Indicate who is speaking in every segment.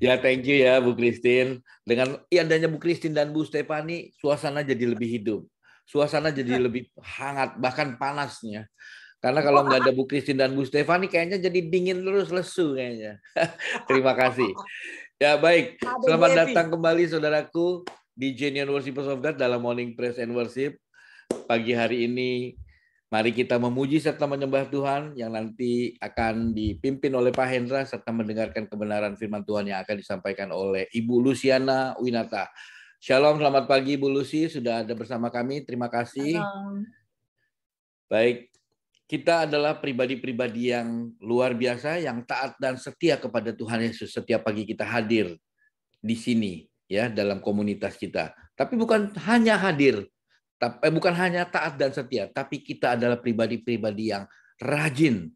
Speaker 1: Ya, thank you ya Bu Christine. Dengan adanya Bu Christine dan Bu Stefani, suasana jadi lebih hidup. Suasana jadi lebih hangat, bahkan panasnya. Karena kalau nggak ada Bu Christine dan Bu Stefani, kayaknya jadi dingin terus, lesu kayaknya. Terima kasih. Ya, baik. Selamat datang kembali saudaraku di Genuine Worshipers of God dalam Morning Praise and Worship. Pagi hari ini, mari kita memuji serta menyembah Tuhan yang nanti akan dipimpin oleh Pak Hendra serta mendengarkan kebenaran firman Tuhan yang akan disampaikan oleh Ibu Luciana Winata. Shalom, selamat pagi Ibu Lucy, sudah ada bersama kami. Terima kasih.
Speaker 2: Shalom.
Speaker 1: Baik, kita adalah pribadi-pribadi yang luar biasa, yang taat dan setia kepada Tuhan Yesus. Setiap pagi kita hadir di sini, ya, dalam komunitas kita. Tapi bukan hanya hadir, bukan hanya taat dan setia, tapi kita adalah pribadi-pribadi yang rajin.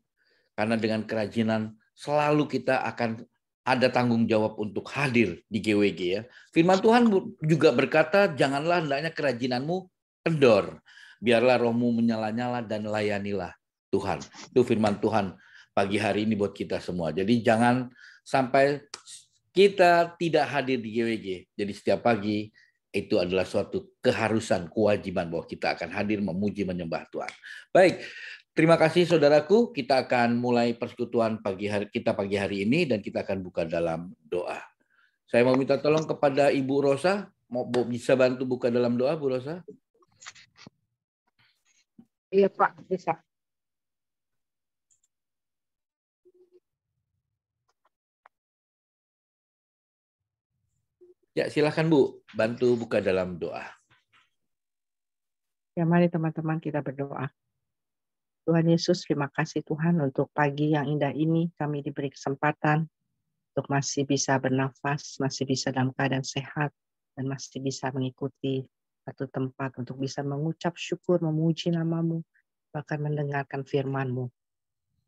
Speaker 1: Karena dengan kerajinan selalu kita akan ada tanggung jawab untuk hadir di GWG, ya. Firman Tuhan juga berkata, janganlah hendaknya kerajinanmu kendor. Biarlah rohmu menyala-nyala dan layanilah Tuhan. Itu firman Tuhan pagi hari ini buat kita semua. Jadi jangan sampai kita tidak hadir di GWG. Jadi setiap pagi itu adalah suatu keharusan, kewajiban bahwa kita akan hadir memuji menyembah Tuhan. Baik, terima kasih saudaraku. Kita akan mulai persekutuan pagi hari ini dan kita akan buka dalam doa. Saya mau minta tolong kepada Ibu Rosa, mau bisa bantu buka dalam doa, Bu Rosa?
Speaker 3: Iya Pak, bisa.
Speaker 1: Ya, silakan Bu, bantu buka dalam doa.
Speaker 3: Ya, mari teman-teman kita berdoa. Tuhan Yesus, terima kasih Tuhan untuk pagi yang indah ini. Kami diberi kesempatan untuk masih bisa bernafas, masih bisa dalam keadaan sehat, dan masih bisa mengikuti satu tempat untuk bisa mengucap syukur, memuji nama-Mu, bahkan mendengarkan firman-Mu.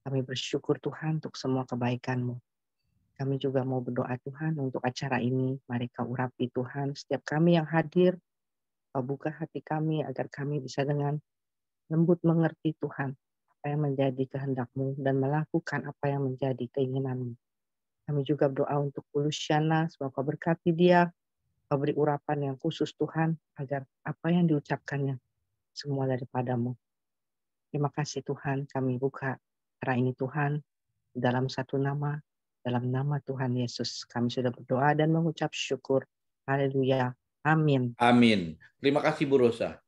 Speaker 3: Kami bersyukur Tuhan untuk semua kebaikan-Mu. Kami juga mau berdoa Tuhan untuk acara ini. Mari Kau urapi Tuhan setiap kami yang hadir. Kau buka hati kami agar kami bisa dengan lembut mengerti Tuhan apa yang menjadi kehendak-Mu dan melakukan apa yang menjadi keinginan-Mu. Kami juga berdoa untuk Luciana, semoga Kau berkati dia. Kau beri urapan yang khusus Tuhan agar apa yang diucapkannya semua daripada-Mu. Terima kasih Tuhan, kami buka acara ini Tuhan dalam satu nama. Dalam nama Tuhan Yesus, kami sudah berdoa dan mengucap syukur. Haleluya. Amin.
Speaker 1: Amin. Terima kasih Bu Rosa.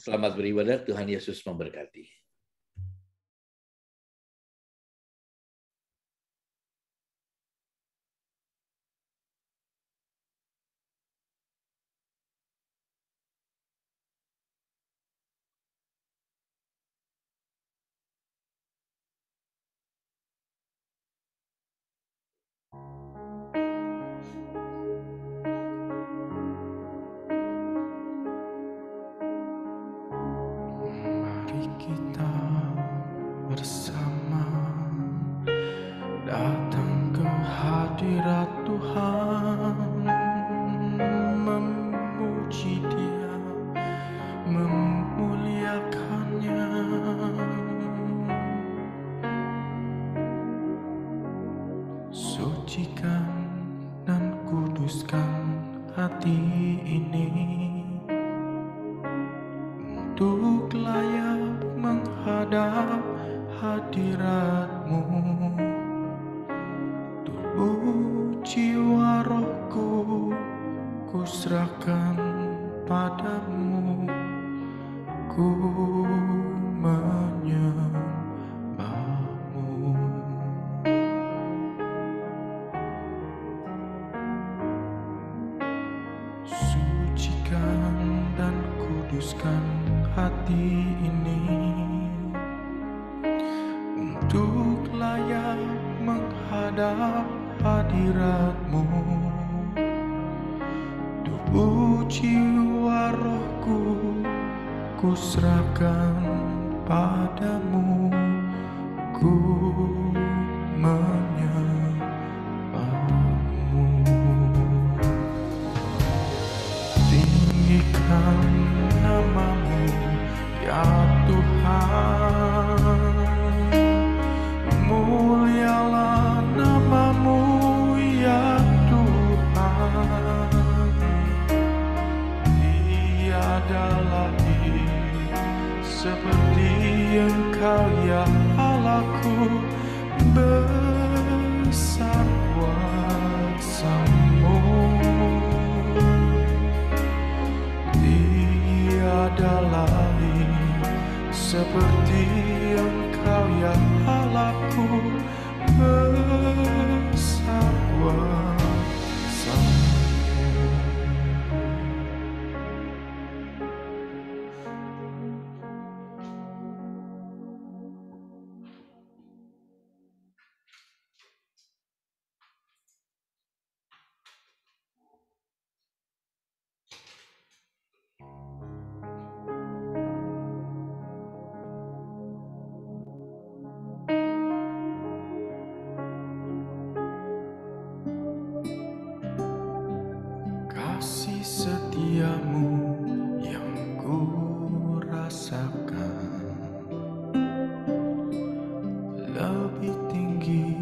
Speaker 1: Selamat beribadah. Tuhan Yesus memberkati.
Speaker 4: Kita bersama datang ke hadirat Tuhan, memuji Dia, memuliakannya. Sucikan dan kuduskan hati ini untuk layak menghadap hadirat-Mu. Tubuh jiwa rohku ku serahkan padamu, ku menyembah-Mu. Sucikan dan kuduskan hati ini untuk layak menghadap hadirat-Mu. Tubuh jiwa rohku ku serahkan padamu, ku menyembah-Mu. Tinggikan nama-Mu ya Tuhan, mulialah nama-Mu ya kasih setiamu yang ku rasakan lebih tinggi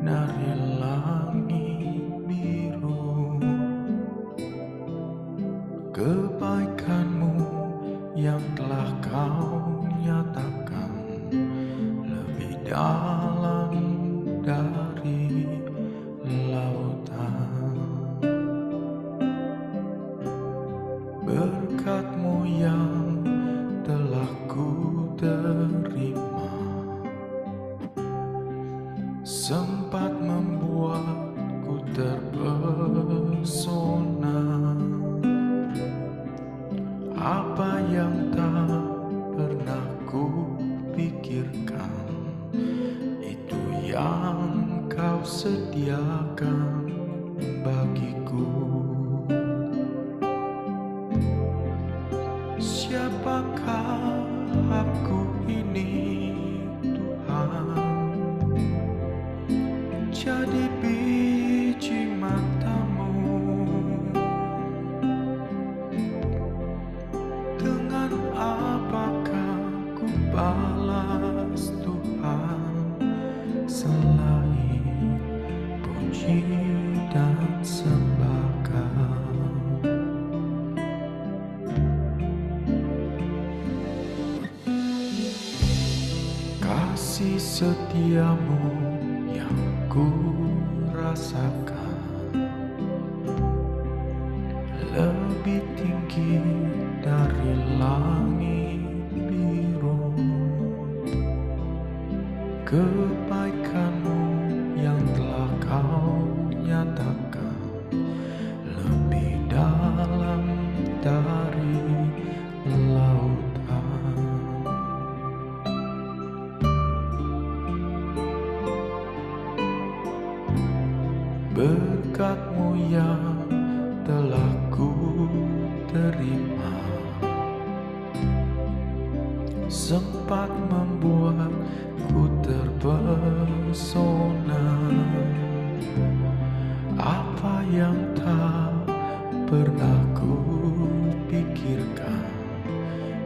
Speaker 4: dari langit biru. Kebaikanmu yang telah kau nyatakan lebih dalam dari lautan. Berkat-Mu yang telah ku terima sempat membuatku terpesona. Apa yang tak pernah ku pikirkan, itu yang kau sediakan bagiku. Siapakah aku ini, Tuhan? Jadi biji mata-Mu. Dengan apakah ku balas, Tuhan, selain puji dan sembahkan? Kasih setiamu yang ku rasakan lebih tinggi dari langit biru. Kebaikan-Mu yang telah kau nyatakan lebih dalam dari lautan. Berkat-Mu yang telah ku terima sempat membuatku terpesona. Apa yang tak pernah ku pikirkan,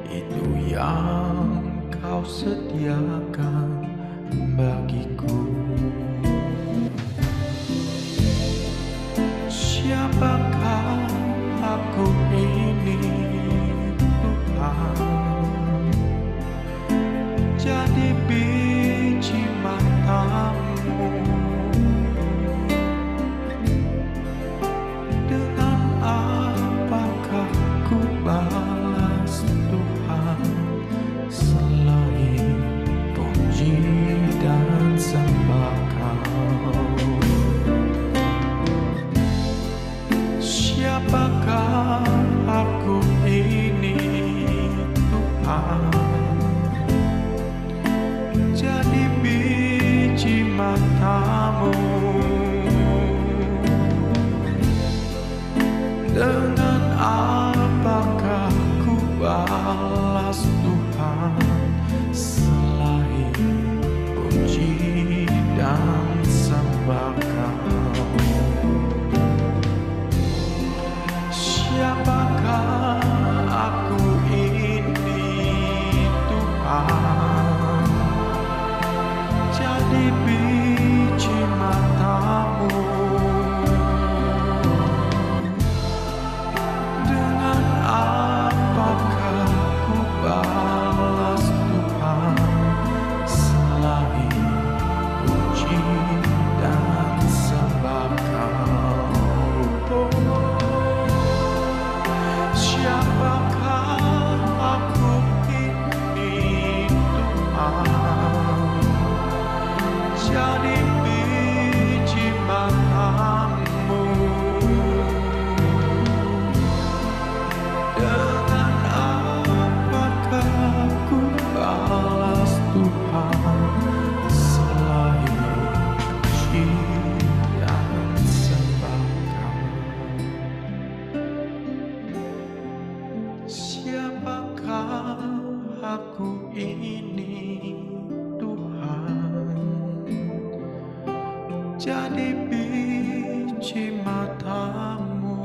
Speaker 4: itu yang kau sediakan bagiku. Siapakah aku ini, Tuhan? Jadi biji mata-Mu. Dengan apakah ku balas, Tuhan, selain puji dan sembah Kau? Siapakah aku ini, Tuhan? Jadi biji mata-Mu. Dengan apakah ku balas, Tuhan, selain puji dan sembah Kau? Siapakah aku ini, Tuhan? Jadi biji mata-Mu. Dengan apakah ku balas, Tuhan, selain puji dan sembah Kau? Siapakah aku ini, Tuhan? Jadi biji mata-Mu. Dengan apakah ku balas, Tuhan, selain puji dan sembah Kau? Siapakah aku ini, Tuhan? Jadi biji mata-Mu.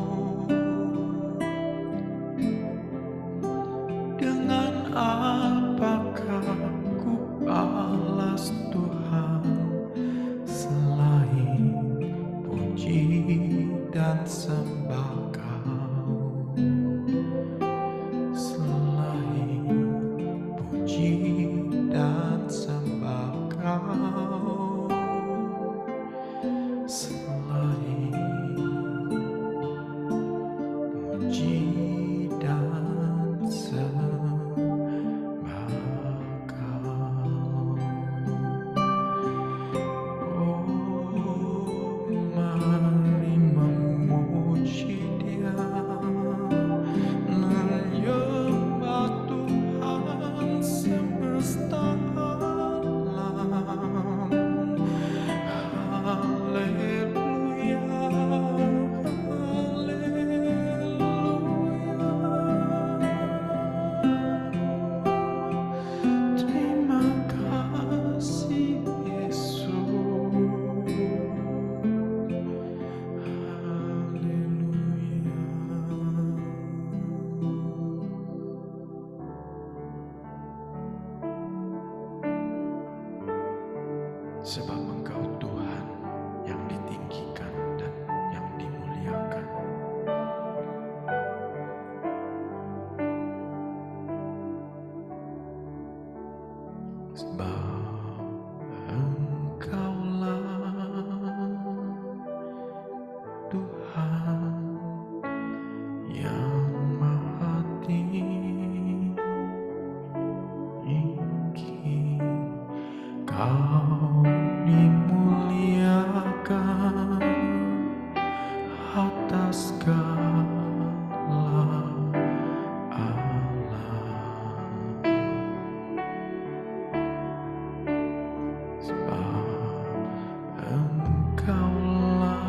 Speaker 4: Tuhan yang Maha Tinggi, Kau dimuliakan atas segala alam, sebab Engkaulah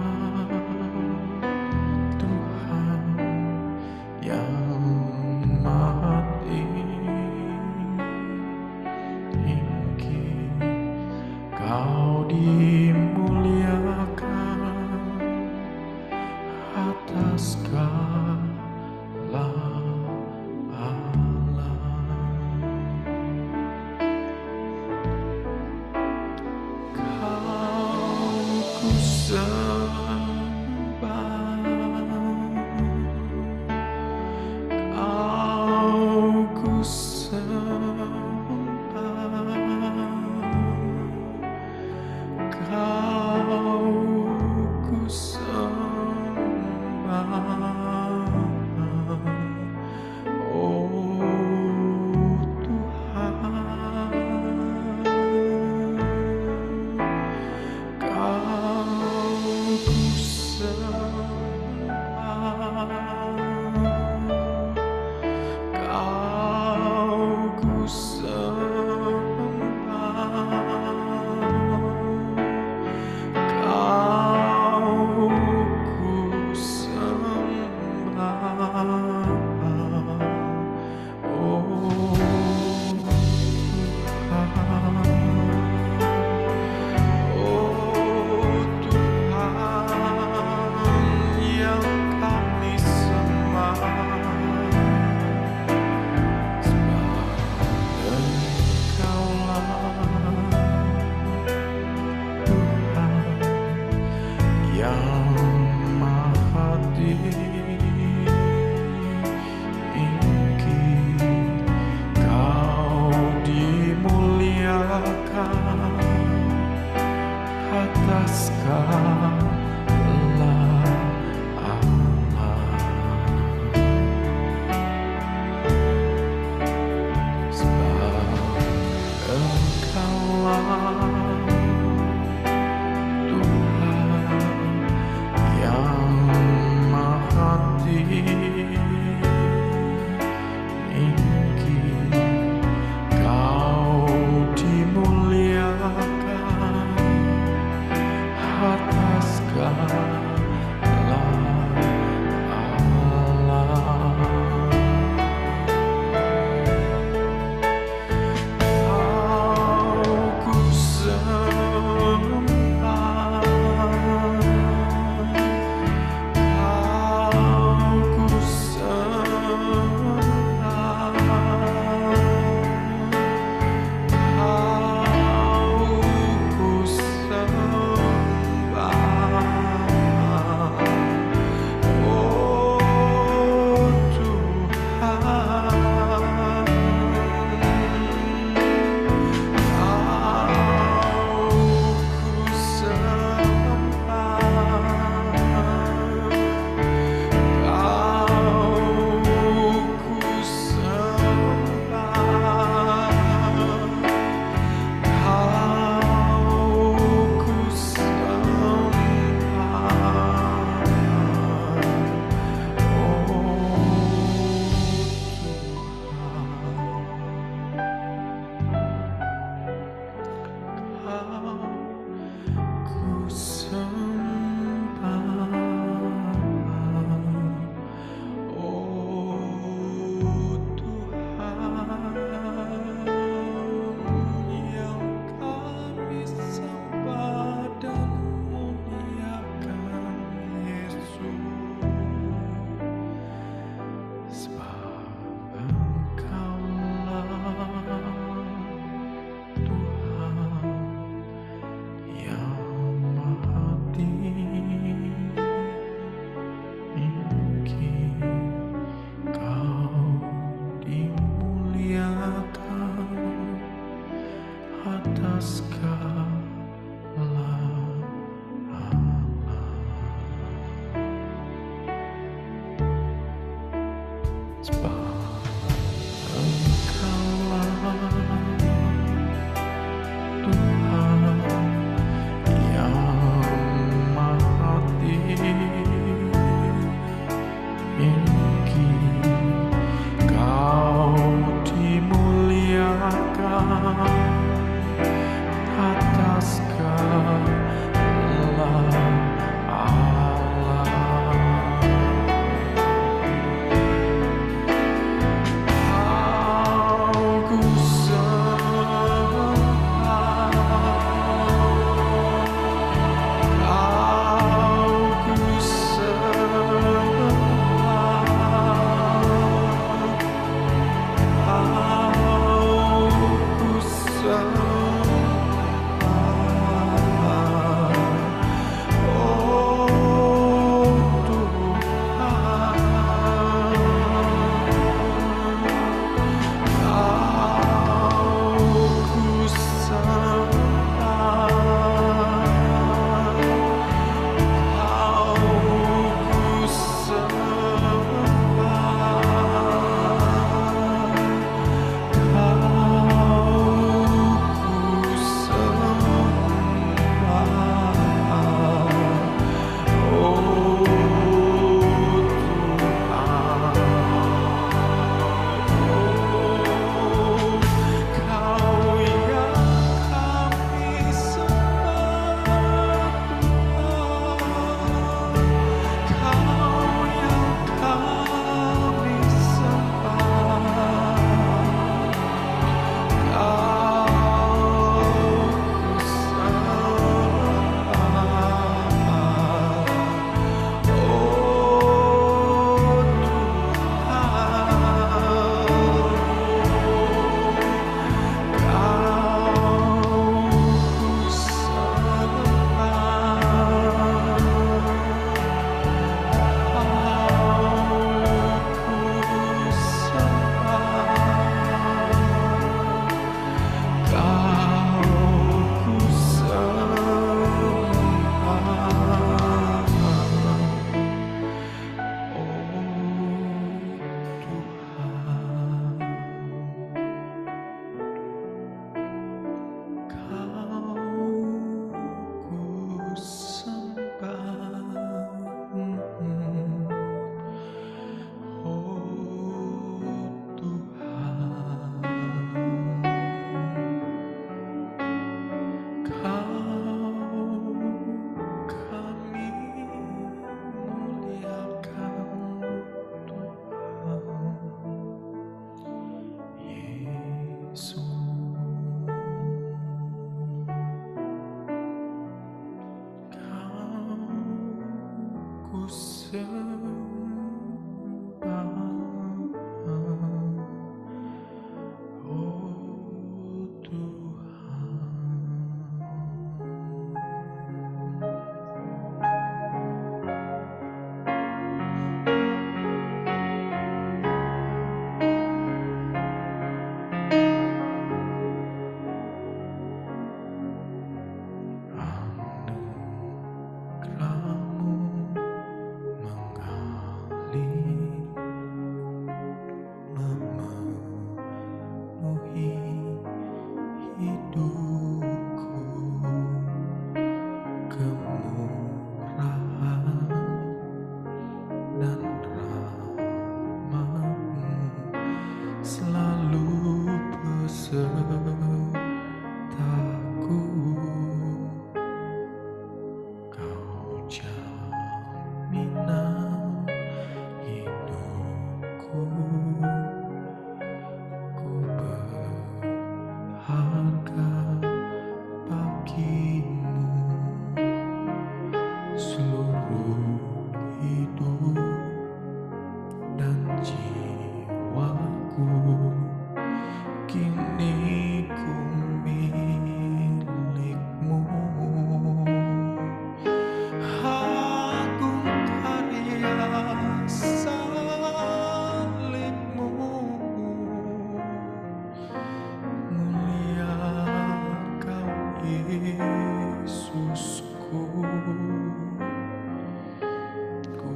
Speaker 4: Ku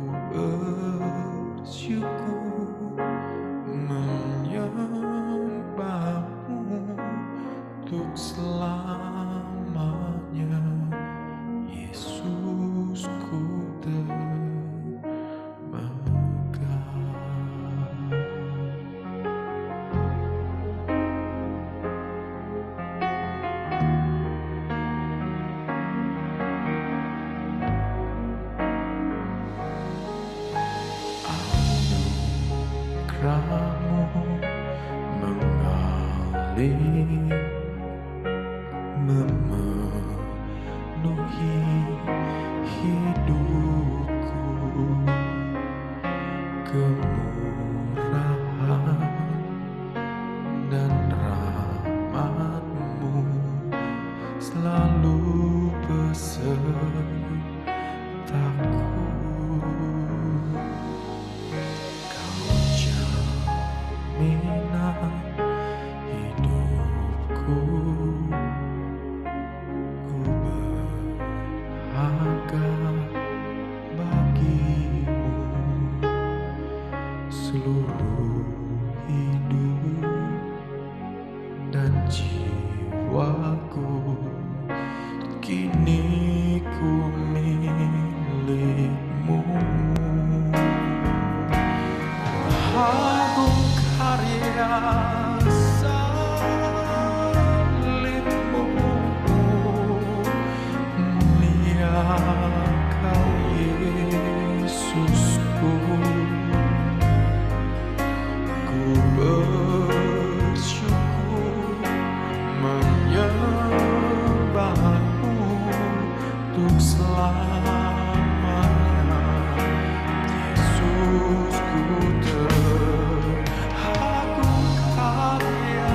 Speaker 4: bersyukur seluruh hidup dan jiwaku, kini ku milikmu. Agung karya salibmu, mulia Kau Yesusku. Ku bersyukur menyembahmu untuk selamanya. Yesus, ku teragung karya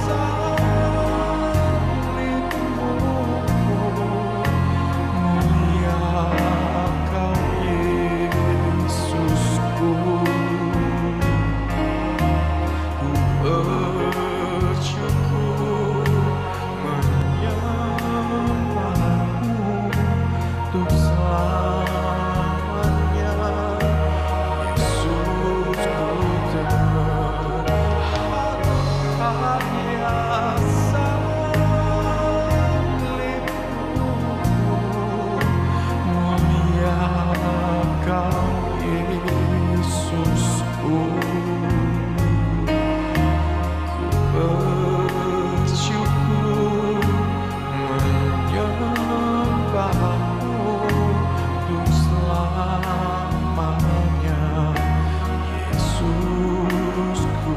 Speaker 4: salibmu, mulia Kau Yesusku. Ku bersyukur menyembahmu untuk selamanya. Yesus, ku teragung karya salibmu, mulia Kau Yesusku. Bersyukur menyembahmu untuk selamanya. Yesus, ku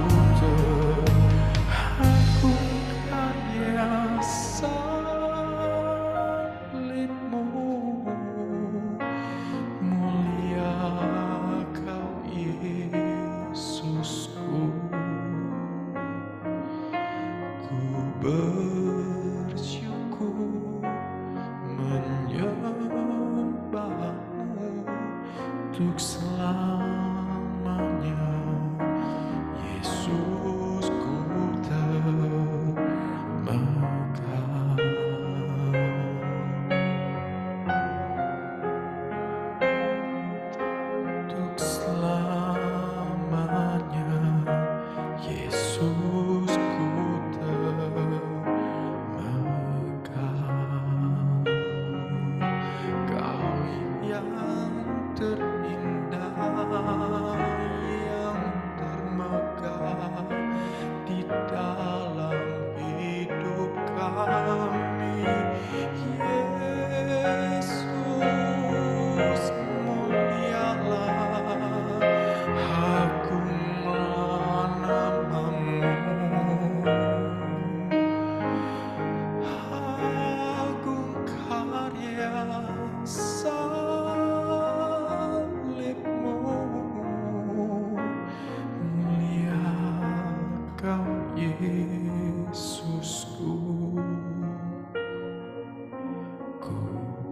Speaker 4: teragung karya salibmu, mulia Kau Yesusku. Ku bersyukur menyembahmu untuk selamanya. Yesus, ku termegang untuk selamanya. Yesus, ku termegang. Kau yang terindah, yang termegah di dalam hidup kami. Yesus, mulialah, agunglah namamu. Agung karya salibmu, mulia Kau Yesusku. Ku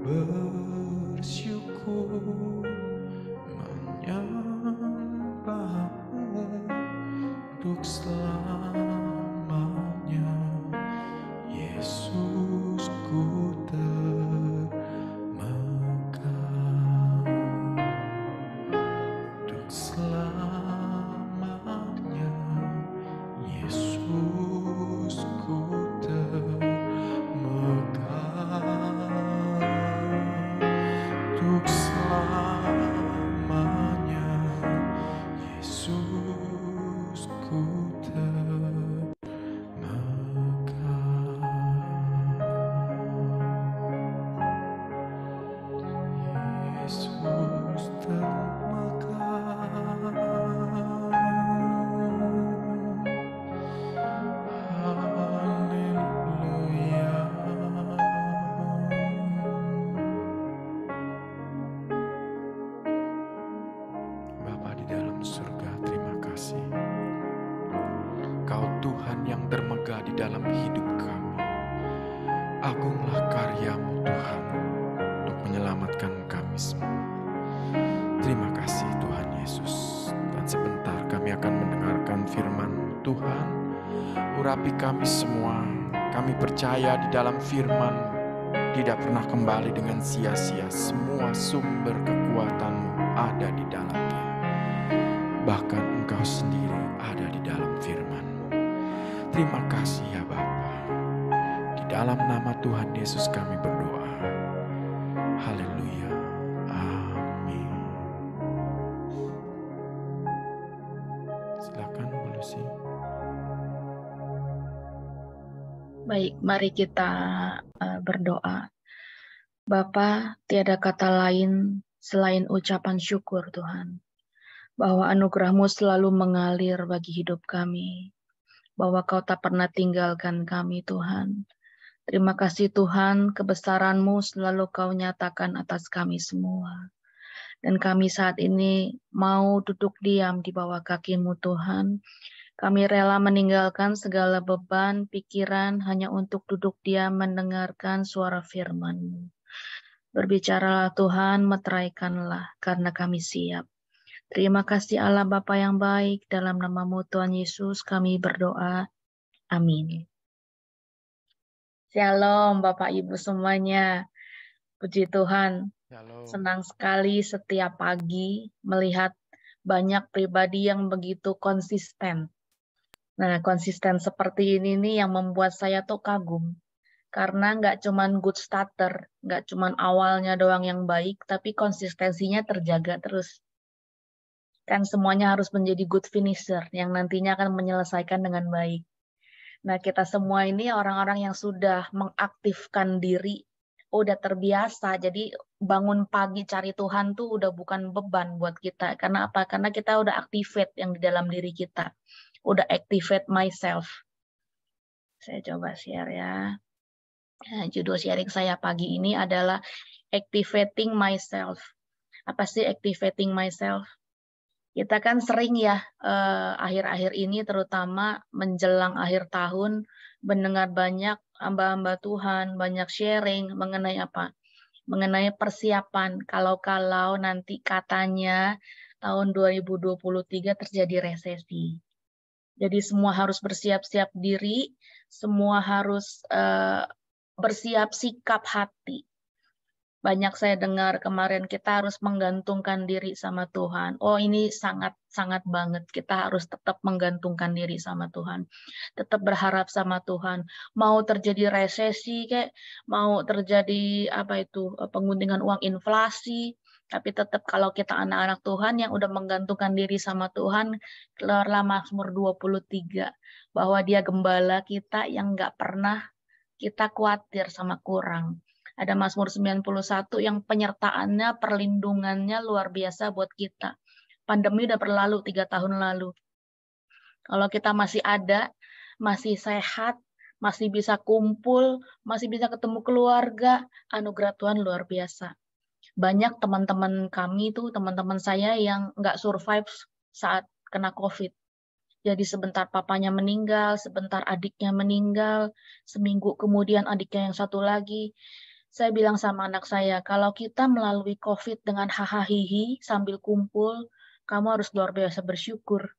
Speaker 4: bersyukur menyembahmu untuk selamanya. Yesus, ku termegang untuk selamanya. Yesus, ku termegang untuk selamanya. Yesus, ku termegang. Yesus termegang. Haleluya. Bapa di dalam surga, terima kasih. Kau Tuhan yang termegah di dalam hidup kami. Agunglah karya-Mu Tuhan untuk menyelamatkan kami semua. Terima kasih Tuhan Yesus. Dan sebentar kami akan mendengarkan firman Tuhan. Urapi kami semua. Kami percaya di dalam firman tidak pernah kembali dengan sia-sia. Semua sumber kekuatan-Mu ada di dalamnya. bahkan Engkau sendiri ada di dalam firman-Mu. Terima kasih ya Bapa. Di dalam nama Tuhan Yesus kami berdoa. Haleluya. Amin. Silakan Bu Lucy.
Speaker 2: Baik, mari kita berdoa. Bapa, tiada kata lain selain ucapan syukur Tuhan, bahwa anugerah-Mu selalu mengalir bagi hidup kami, bahwa Kau tak pernah tinggalkan kami Tuhan. Terima kasih Tuhan, kebesaran-Mu selalu Kau nyatakan atas kami semua. Dan kami saat ini mau duduk diam di bawah kaki-Mu Tuhan. Kami rela meninggalkan segala beban, pikiran hanya untuk duduk diam mendengarkan suara firman-Mu. Berbicaralah Tuhan, meteraikanlah karena kami siap. Terima kasih Allah Bapa yang baik, dalam nama-Mu Tuhan Yesus kami berdoa. Amin. Shalom Bapak Ibu semuanya. Puji Tuhan.
Speaker 4: Shalom.
Speaker 2: Senang sekali setiap pagi melihat banyak pribadi yang begitu konsisten. Nah, konsisten seperti ini nih yang membuat saya tuh kagum. Karena nggak cuman good starter, nggak cuman awalnya doang yang baik, tapi konsistensinya terjaga terus. Kan semuanya harus menjadi good finisher, yang nantinya akan menyelesaikan dengan baik. Nah, kita semua ini orang-orang yang sudah mengaktifkan diri, udah terbiasa, jadi bangun pagi cari Tuhan tuh udah bukan beban buat kita. Karena apa? Karena kita udah activate yang di dalam diri kita. Udah activate myself. Saya coba share ya. Nah, judul sharing saya pagi ini adalah Activating Myself. Apa sih activating myself? Kita kan sering ya akhir-akhir ini terutama menjelang akhir tahun mendengar banyak hamba-hamba Tuhan, banyak sharing mengenai apa? Mengenai persiapan kalau-kalau nanti katanya tahun 2023 terjadi resesi. Jadi semua harus bersiap-siap diri, semua harus bersiap sikap hati. Banyak saya dengar kemarin kita harus menggantungkan diri sama Tuhan. Oh ini sangat banget. Kita harus tetap menggantungkan diri sama Tuhan. Tetap berharap sama Tuhan. Mau terjadi resesi kayak, mau terjadi pengguntingan uang inflasi. Tapi tetap kalau kita anak-anak Tuhan yang udah menggantungkan diri sama Tuhan, keluarlah Mazmur 23. Bahwa dia gembala kita yang nggak pernah kita khawatir sama kurang. Ada Mazmur 91 yang penyertaannya, perlindungannya luar biasa buat kita. Pandemi udah berlalu 3 tahun lalu. Kalau kita masih ada, masih sehat, masih bisa kumpul, masih bisa ketemu keluarga, anugerah Tuhan luar biasa. Banyak teman-teman kami tuh, teman-teman saya yang nggak survive saat kena COVID. Jadi sebentar papanya meninggal, sebentar adiknya meninggal, seminggu kemudian adiknya yang satu lagi. Saya bilang sama anak saya, kalau kita melalui COVID dengan hahaha sambil kumpul, kamu harus luar biasa bersyukur.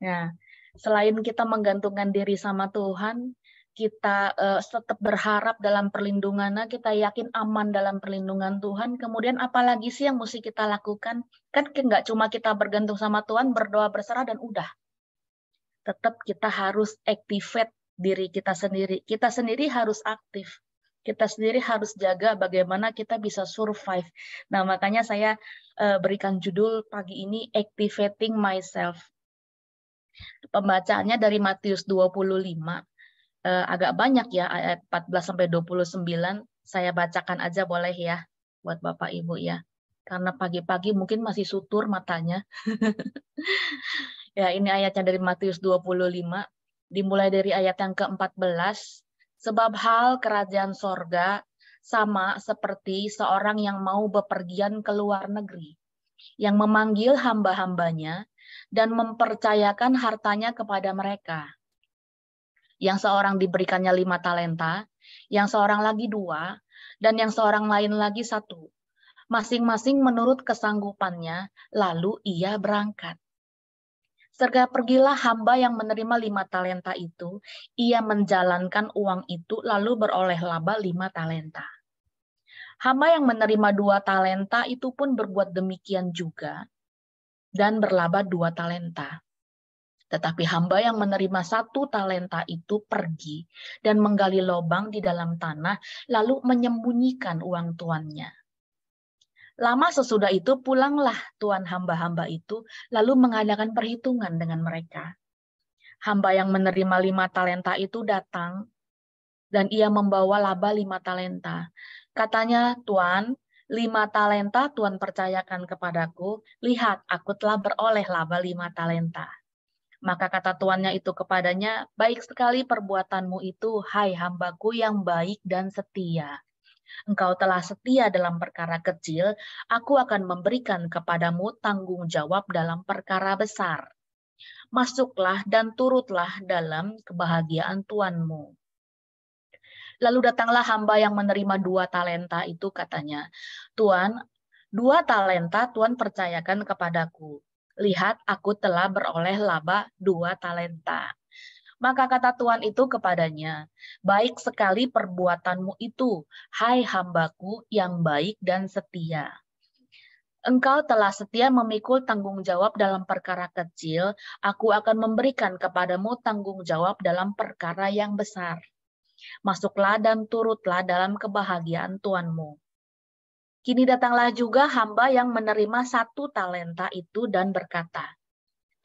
Speaker 2: Nah, selain kita menggantungkan diri sama Tuhan, kita tetap berharap dalam perlindungannya, kita yakin aman dalam perlindungan Tuhan. Kemudian apalagi sih yang mesti kita lakukan? Kan nggak cuma kita bergantung sama Tuhan, berdoa, berserah, dan udah. Tetap kita harus activate diri kita sendiri. Kita sendiri harus aktif. Kita sendiri harus jaga bagaimana kita bisa survive. Nah, makanya saya berikan judul pagi ini Activating Myself. Pembacaannya dari Matius 25. Agak banyak ya, ayat 14-29. Saya bacakan aja boleh ya, buat Bapak Ibu ya. Karena pagi-pagi mungkin masih sutur matanya. Ya, ini ayatnya dari Matius 25, dimulai dari ayat yang ke-14. Sebab hal kerajaan sorga sama seperti seorang yang mau bepergian ke luar negeri, yang memanggil hamba-hambanya dan mempercayakan hartanya kepada mereka. Yang seorang diberikannya 5 talenta, yang seorang lagi 2, dan yang seorang lain lagi 1. Masing-masing menurut kesanggupannya, lalu ia berangkat. Serta pergilah hamba yang menerima 5 talenta itu, ia menjalankan uang itu lalu beroleh laba 5 talenta. Hamba yang menerima 2 talenta itu pun berbuat demikian juga. dan berlaba 2 talenta. Tetapi hamba yang menerima 1 talenta itu pergi dan menggali lubang di dalam tanah, lalu menyembunyikan uang tuannya. Lama sesudah itu pulanglah tuan hamba-hamba itu, lalu mengadakan perhitungan dengan mereka. Hamba yang menerima 5 talenta itu datang, dan ia membawa laba 5 talenta. Katanya, Tuan, 5 talenta Tuan percayakan kepadaku, lihat, aku telah beroleh laba 5 talenta. Maka kata tuannya itu kepadanya, baik sekali perbuatanmu itu, hai hambaku yang baik dan setia. Engkau telah setia dalam perkara kecil, aku akan memberikan kepadamu tanggung jawab dalam perkara besar. Masuklah dan turutlah dalam kebahagiaan tuanmu. Lalu datanglah hamba yang menerima 2 talenta itu, katanya, Tuan, 2 talenta Tuan percayakan kepadaku. Lihat, aku telah beroleh laba 2 talenta. Maka kata Tuhan itu kepadanya, baik sekali perbuatanmu itu, hai hambaku yang baik dan setia. Engkau telah setia memikul tanggung jawab dalam perkara kecil, aku akan memberikan kepadamu tanggung jawab dalam perkara yang besar. Masuklah dan turutlah dalam kebahagiaan tuanmu. Kini datanglah juga hamba yang menerima 1 talenta itu dan berkata,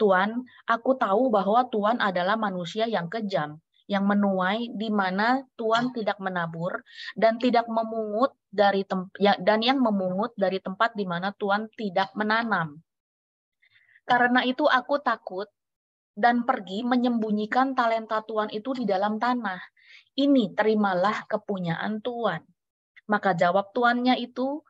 Speaker 2: Tuan, aku tahu bahwa Tuan adalah manusia yang kejam, yang menuai di mana Tuan tidak menabur dan tidak memungut dan yang memungut dari tempat di mana Tuan tidak menanam. Karena itu aku takut dan pergi menyembunyikan talenta Tuan itu di dalam tanah. Ini terimalah kepunyaan Tuan. Maka jawab tuannya itu,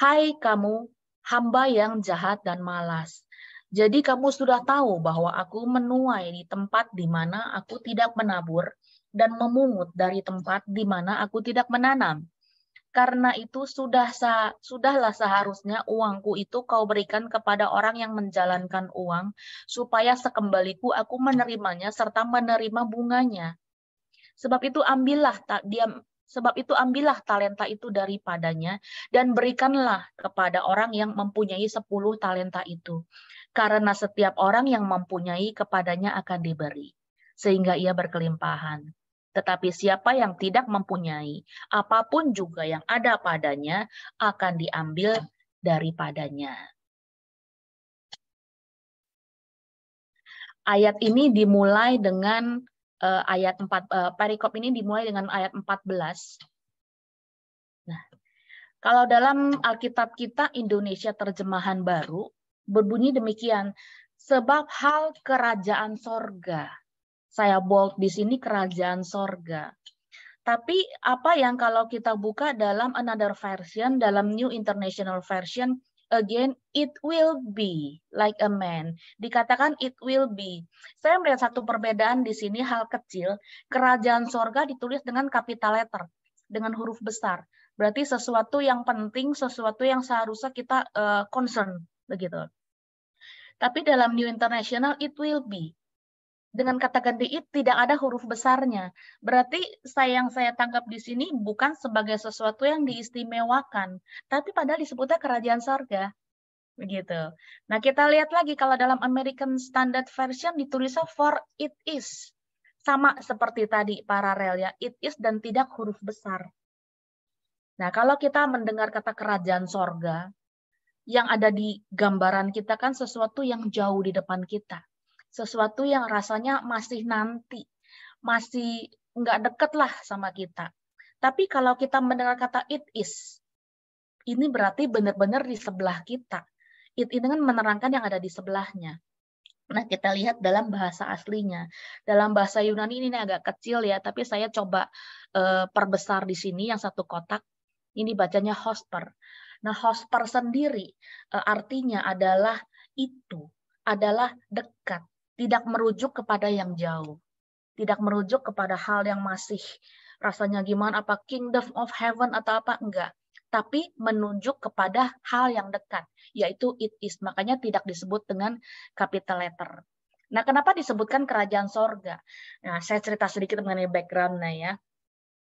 Speaker 2: hai kamu, hamba yang jahat dan malas. Jadi kamu sudah tahu bahwa aku menuai di tempat di mana aku tidak menabur dan memungut dari tempat di mana aku tidak menanam. Karena itu sudahlah seharusnya uangku itu kau berikan kepada orang yang menjalankan uang, supaya sekembaliku aku menerimanya serta menerima bunganya. Sebab itu ambillah talenta itu daripadanya dan berikanlah kepada orang yang mempunyai 10 talenta itu. Karena setiap orang yang mempunyai kepadanya akan diberi, sehingga ia berkelimpahan. Tetapi siapa yang tidak mempunyai, apapun juga yang ada padanya akan diambil daripadanya. Ayat ini dimulai dengan perikop ini dimulai dengan ayat 14. Nah, kalau dalam Alkitab kita Indonesia terjemahan baru berbunyi demikian, sebab hal kerajaan sorga. Saya bold di sini kerajaan sorga. Tapi apa yang kalau kita buka dalam another version, dalam New International Version, again, it will be like a man. Dikatakan it will be. Saya melihat satu perbedaan di sini, hal kecil. Kerajaan sorga ditulis dengan capital letter, dengan huruf besar. Berarti sesuatu yang penting, sesuatu yang seharusnya kita concern, begitu. Tapi dalam New International, it will be. Dengan kata ganti it tidak ada huruf besarnya. Berarti yang saya tangkap di sini bukan sebagai sesuatu yang diistimewakan, tapi padahal disebutnya kerajaan sorga. Begitu. Nah, kita lihat lagi kalau dalam American Standard Version ditulisnya for it is. Sama seperti tadi paralel ya, it is dan tidak huruf besar. Nah, kalau kita mendengar kata kerajaan sorga, yang ada di gambaran kita kan sesuatu yang jauh di depan kita. Sesuatu yang rasanya masih nanti, masih nggak deket lah sama kita. Tapi kalau kita mendengar kata it is, ini berarti benar-benar di sebelah kita. It ini kan menerangkan yang ada di sebelahnya. Nah, kita lihat dalam bahasa aslinya. Dalam bahasa Yunani ini agak kecil ya, tapi saya coba perbesar di sini yang satu kotak. Ini bacanya hosper. Nah, hosper sendiri artinya adalah itu, adalah dekat. Tidak merujuk kepada yang jauh. Tidak merujuk kepada hal yang masih rasanya gimana, apa kingdom of heaven atau apa, enggak. Tapi menunjuk kepada hal yang dekat, yaitu it is. Makanya tidak disebut dengan capital letter. Nah, kenapa disebutkan kerajaan sorga? Nah, saya cerita sedikit mengenai background-nya ya.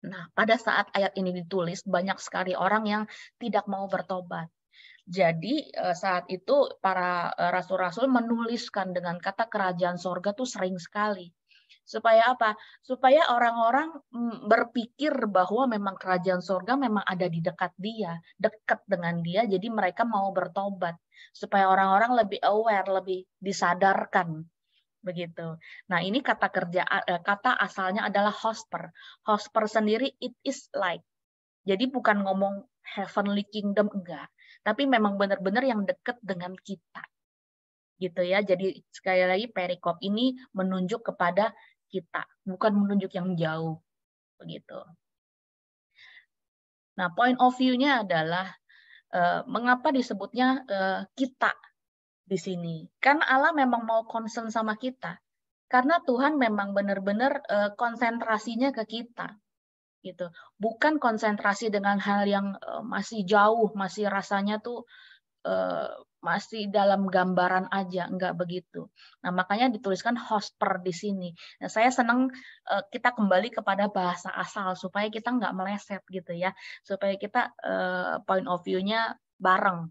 Speaker 2: Nah, pada saat ayat ini ditulis, banyak sekali orang yang tidak mau bertobat. Jadi saat itu para rasul-rasul menuliskan dengan kata kerajaan sorga tuh sering sekali. Supaya apa? Supaya orang-orang berpikir bahwa memang kerajaan sorga memang ada di dekat dia, dekat dengan dia, jadi mereka mau bertobat. Supaya orang-orang lebih aware, lebih disadarkan. Begitu. Nah, ini kata asalnya adalah hosper. Hosper sendiri it is like. Jadi bukan ngomong heavenly kingdom, enggak. Tapi memang benar-benar yang dekat dengan kita. Gitu ya. Jadi sekali lagi perikop ini menunjuk kepada kita, bukan menunjuk yang jauh. Begitu. Nah, point of view-nya adalah mengapa disebutnya kita di sini. Karena Allah memang mau concern sama kita. Karena Tuhan memang benar-benar konsentrasinya ke kita. Gitu. Bukan konsentrasi dengan hal yang masih jauh, masih rasanya tuh masih dalam gambaran aja, enggak begitu. Nah, makanya dituliskan hosper di sini. Nah, saya senang kita kembali kepada bahasa asal supaya kita enggak meleset gitu ya. Supaya kita point of view-nya bareng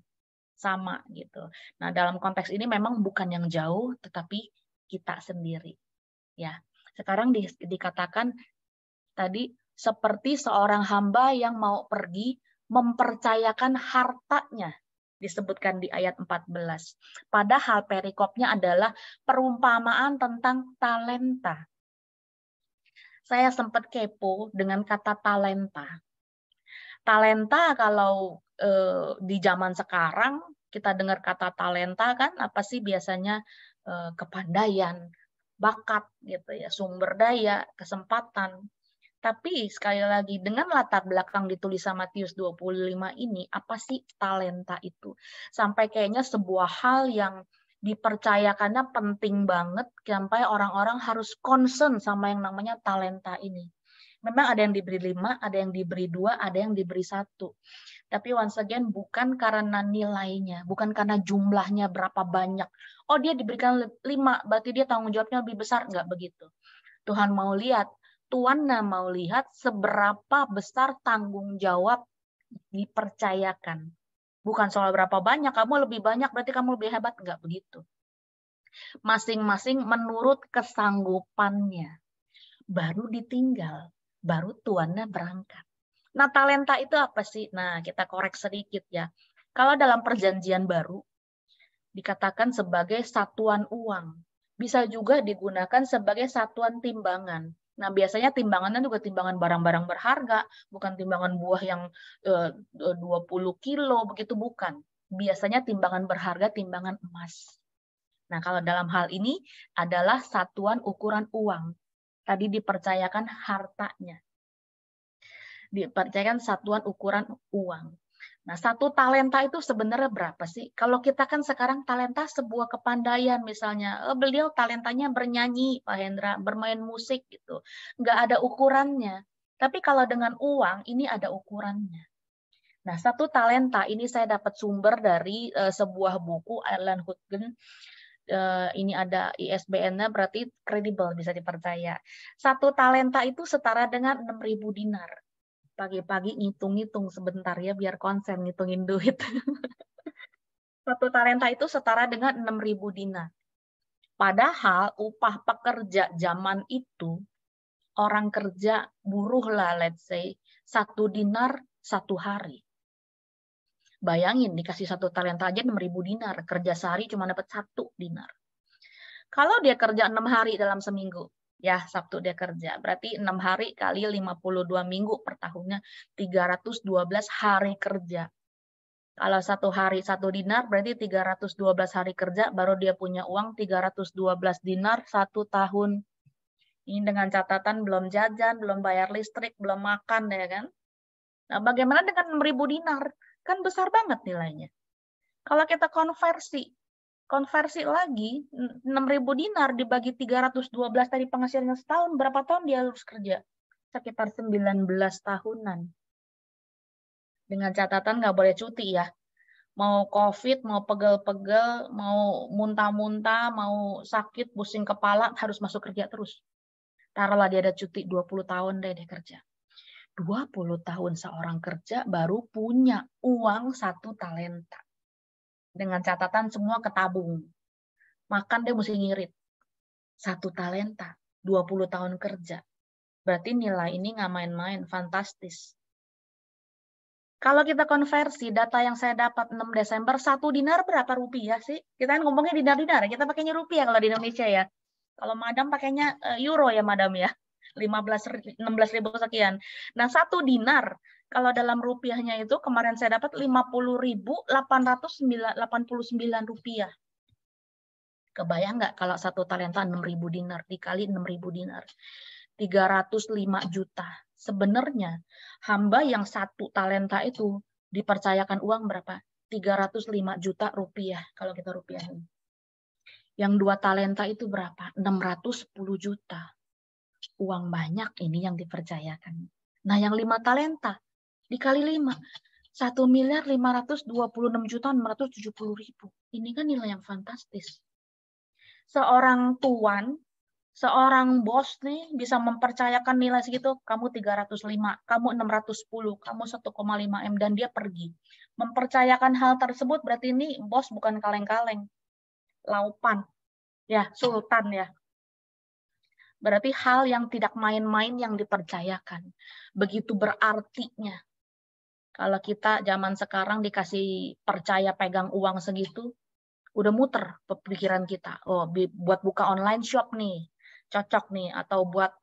Speaker 2: sama gitu. Nah, dalam konteks ini memang bukan yang jauh tetapi kita sendiri. Ya. Sekarang dikatakan tadi seperti seorang hamba yang mau pergi mempercayakan hartanya, disebutkan di ayat 14. Padahal perikopnya adalah perumpamaan tentang talenta. Saya sempat kepo dengan kata talenta. Talenta kalau di zaman sekarang kita dengar kata talenta kan apa sih biasanya kepandaian, bakat gitu ya, sumber daya, kesempatan. Tapi sekali lagi dengan latar belakang ditulisan Matius 25 ini, apa sih talenta itu? Sampai kayaknya sebuah hal yang dipercayakannya penting banget sampai orang-orang harus concern sama yang namanya talenta ini. Memang ada yang diberi 5, ada yang diberi 2, ada yang diberi 1. Tapi once again bukan karena nilainya, bukan karena jumlahnya berapa banyak. Oh dia diberikan 5, berarti dia tanggung jawabnya lebih besar. Enggak begitu. Tuhan mau lihat seberapa besar tanggung jawab dipercayakan. Bukan soal berapa banyak, kamu lebih banyak berarti kamu lebih hebat. Enggak begitu. Masing-masing menurut kesanggupannya. Baru ditinggal, baru tuannya berangkat. Nah, talenta itu apa sih? Nah, kita korek sedikit ya. Kalau dalam perjanjian baru, dikatakan sebagai satuan uang. Bisa juga digunakan sebagai satuan timbangan. Nah, biasanya timbangannya juga timbangan barang-barang berharga, bukan timbangan buah yang 20 kilo, begitu bukan. Biasanya timbangan berharga, timbangan emas. Nah, kalau dalam hal ini adalah satuan ukuran uang. Tadi dipercayakan hartanya. Dipercayakan satuan ukuran uang. Nah, 1 talenta itu sebenarnya berapa sih? Kalau kita kan sekarang talenta sebuah kepandaian misalnya. Beliau talentanya bernyanyi, Pak Hendra, bermain musik gitu. Nggak ada ukurannya. Tapi kalau dengan uang, ini ada ukurannya. Nah, 1 talenta ini saya dapat sumber dari sebuah buku Erland Hutgen. Ini ada ISBN-nya berarti kredibel, bisa dipercaya. 1 talenta itu setara dengan 6.000 dinar. Pagi-pagi ngitung-ngitung sebentar ya biar konsen ngitungin duit. 1 talenta itu setara dengan 6.000 dinar. Padahal upah pekerja zaman itu, orang kerja buruh lah let's say, 1 dinar 1 hari. Bayangin dikasih 1 talenta aja 6.000 dinar, kerja sehari cuma dapat 1 dinar. Kalau dia kerja 6 hari dalam seminggu, ya Sabtu dia kerja, berarti 6 hari kali 52 minggu per tahunnya, 312 hari kerja. Kalau 1 hari 1 dinar, berarti 312 hari kerja, baru dia punya uang 312 dinar 1 tahun. Ini dengan catatan belum jajan, belum bayar listrik, belum makan, ya kan? Nah, bagaimana dengan 6.000 dinar? Kan besar banget nilainya. Kalau kita konversi lagi, 6.000 dinar dibagi 312 tadi penghasilannya setahun, berapa tahun dia harus kerja? Sekitar 19 tahunan. Dengan catatan nggak boleh cuti ya. Mau COVID, mau pegel-pegel, mau muntah-muntah, mau sakit, pusing kepala, harus masuk kerja terus. Taruhlah dia ada cuti 20 tahun deh dia kerja. 20 tahun seorang kerja baru punya uang 1 talenta. Dengan catatan semua ketabung. Makan dia mesti ngirit. 1 talenta, 20 tahun kerja. Berarti nilai ini nggak main-main, fantastis. Kalau kita konversi, data yang saya dapat 6 Desember, 1 dinar berapa rupiah sih? Kita kan ngomongnya dinar-dinar, kita pakainya rupiah kalau di Indonesia ya. Kalau madam pakainya euro ya madam ya. 16.000 sekian. Nah, 1 dinar kalau dalam rupiahnya itu kemarin saya dapat 50.889 rupiah. Kebayang nggak kalau 1 talenta 6.000 dinar dikali 6.000 dinar. 305 juta. Sebenarnya hamba yang 1 talenta itu dipercayakan uang berapa? 305 juta rupiah kalau kita rupiahin. Yang 2 talenta itu berapa? 610 juta. Uang banyak ini yang dipercayakan. Nah, yang 5 talenta dikali 5, 1.526.670.000. Ini kan nilai yang fantastis. Seorang tuan, seorang bos nih bisa mempercayakan nilai segitu, kamu 305, kamu 610, kamu 1,5 M, dan dia pergi. Mempercayakan hal tersebut berarti ini bos bukan kaleng-kaleng. Laupan, ya, sultan ya. Berarti hal yang tidak main-main yang dipercayakan. Begitu berartinya. Kalau kita zaman sekarang dikasih percaya pegang uang segitu, udah muter pikiran kita. Oh, buat buka online shop nih, cocok nih. Atau buat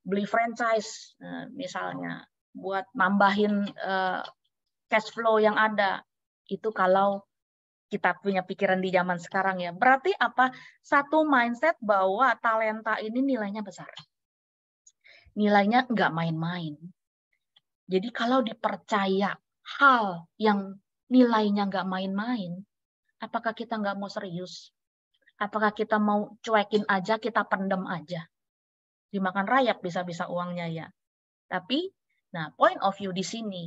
Speaker 2: beli franchise, misalnya. Buat nambahin cash flow yang ada. Itu kalau kita punya pikiran di zaman sekarang ya. Berarti apa? Satu mindset bahwa talenta ini nilainya besar. Nilainya nggak main-main. Jadi kalau dipercaya hal yang nilainya nggak main-main, apakah kita nggak mau serius? Apakah kita mau cuekin aja, kita pendem aja? Dimakan rayap bisa-bisa uangnya ya. Tapi, nah point of view di sini,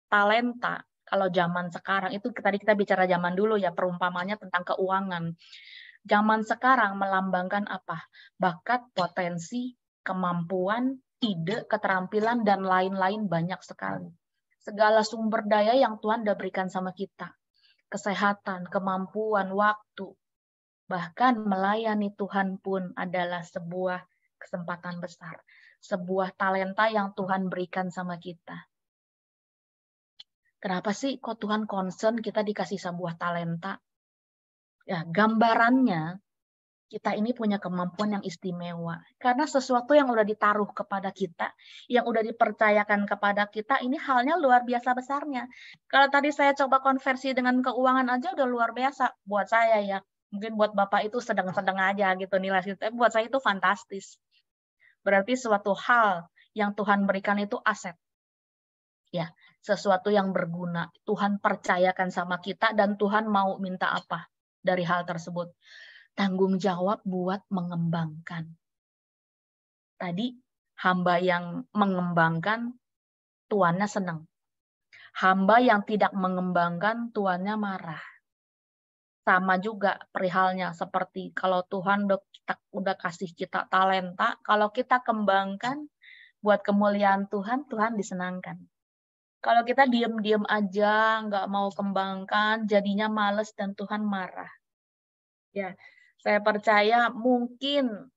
Speaker 2: talenta, kalau zaman sekarang, itu tadi kita bicara zaman dulu ya, perumpamannya tentang keuangan. Zaman sekarang melambangkan apa? Bakat, potensi, kemampuan, ide, keterampilan, dan lain-lain banyak sekali. Segala sumber daya yang Tuhan udah berikan sama kita. Kesehatan, kemampuan, waktu. Bahkan melayani Tuhan pun adalah sebuah kesempatan besar. Sebuah talenta yang Tuhan berikan sama kita. Kenapa sih kok Tuhan concern kita dikasih sebuah talenta? Ya, gambarannya kita ini punya kemampuan yang istimewa. Karena sesuatu yang udah ditaruh kepada kita, yang udah dipercayakan kepada kita, ini halnya luar biasa besarnya. Kalau tadi saya coba konversi dengan keuangan aja udah luar biasa buat saya ya. Mungkin buat Bapak itu sedang-sedang aja gitu nilai itu. Tapi buat saya itu fantastis. Berarti suatu hal yang Tuhan berikan itu aset. Ya, sesuatu yang berguna. Tuhan percayakan sama kita dan Tuhan mau minta apa dari hal tersebut. Tanggung jawab buat mengembangkan. Tadi hamba yang mengembangkan, tuannya senang. Hamba yang tidak mengembangkan, tuannya marah. Sama juga perihalnya seperti kalau Tuhan udah kasih kita talenta, kalau kita kembangkan buat kemuliaan Tuhan, Tuhan disenangkan. Kalau kita diam-diam aja, nggak mau kembangkan, jadinya males dan Tuhan marah. Ya, saya percaya mungkin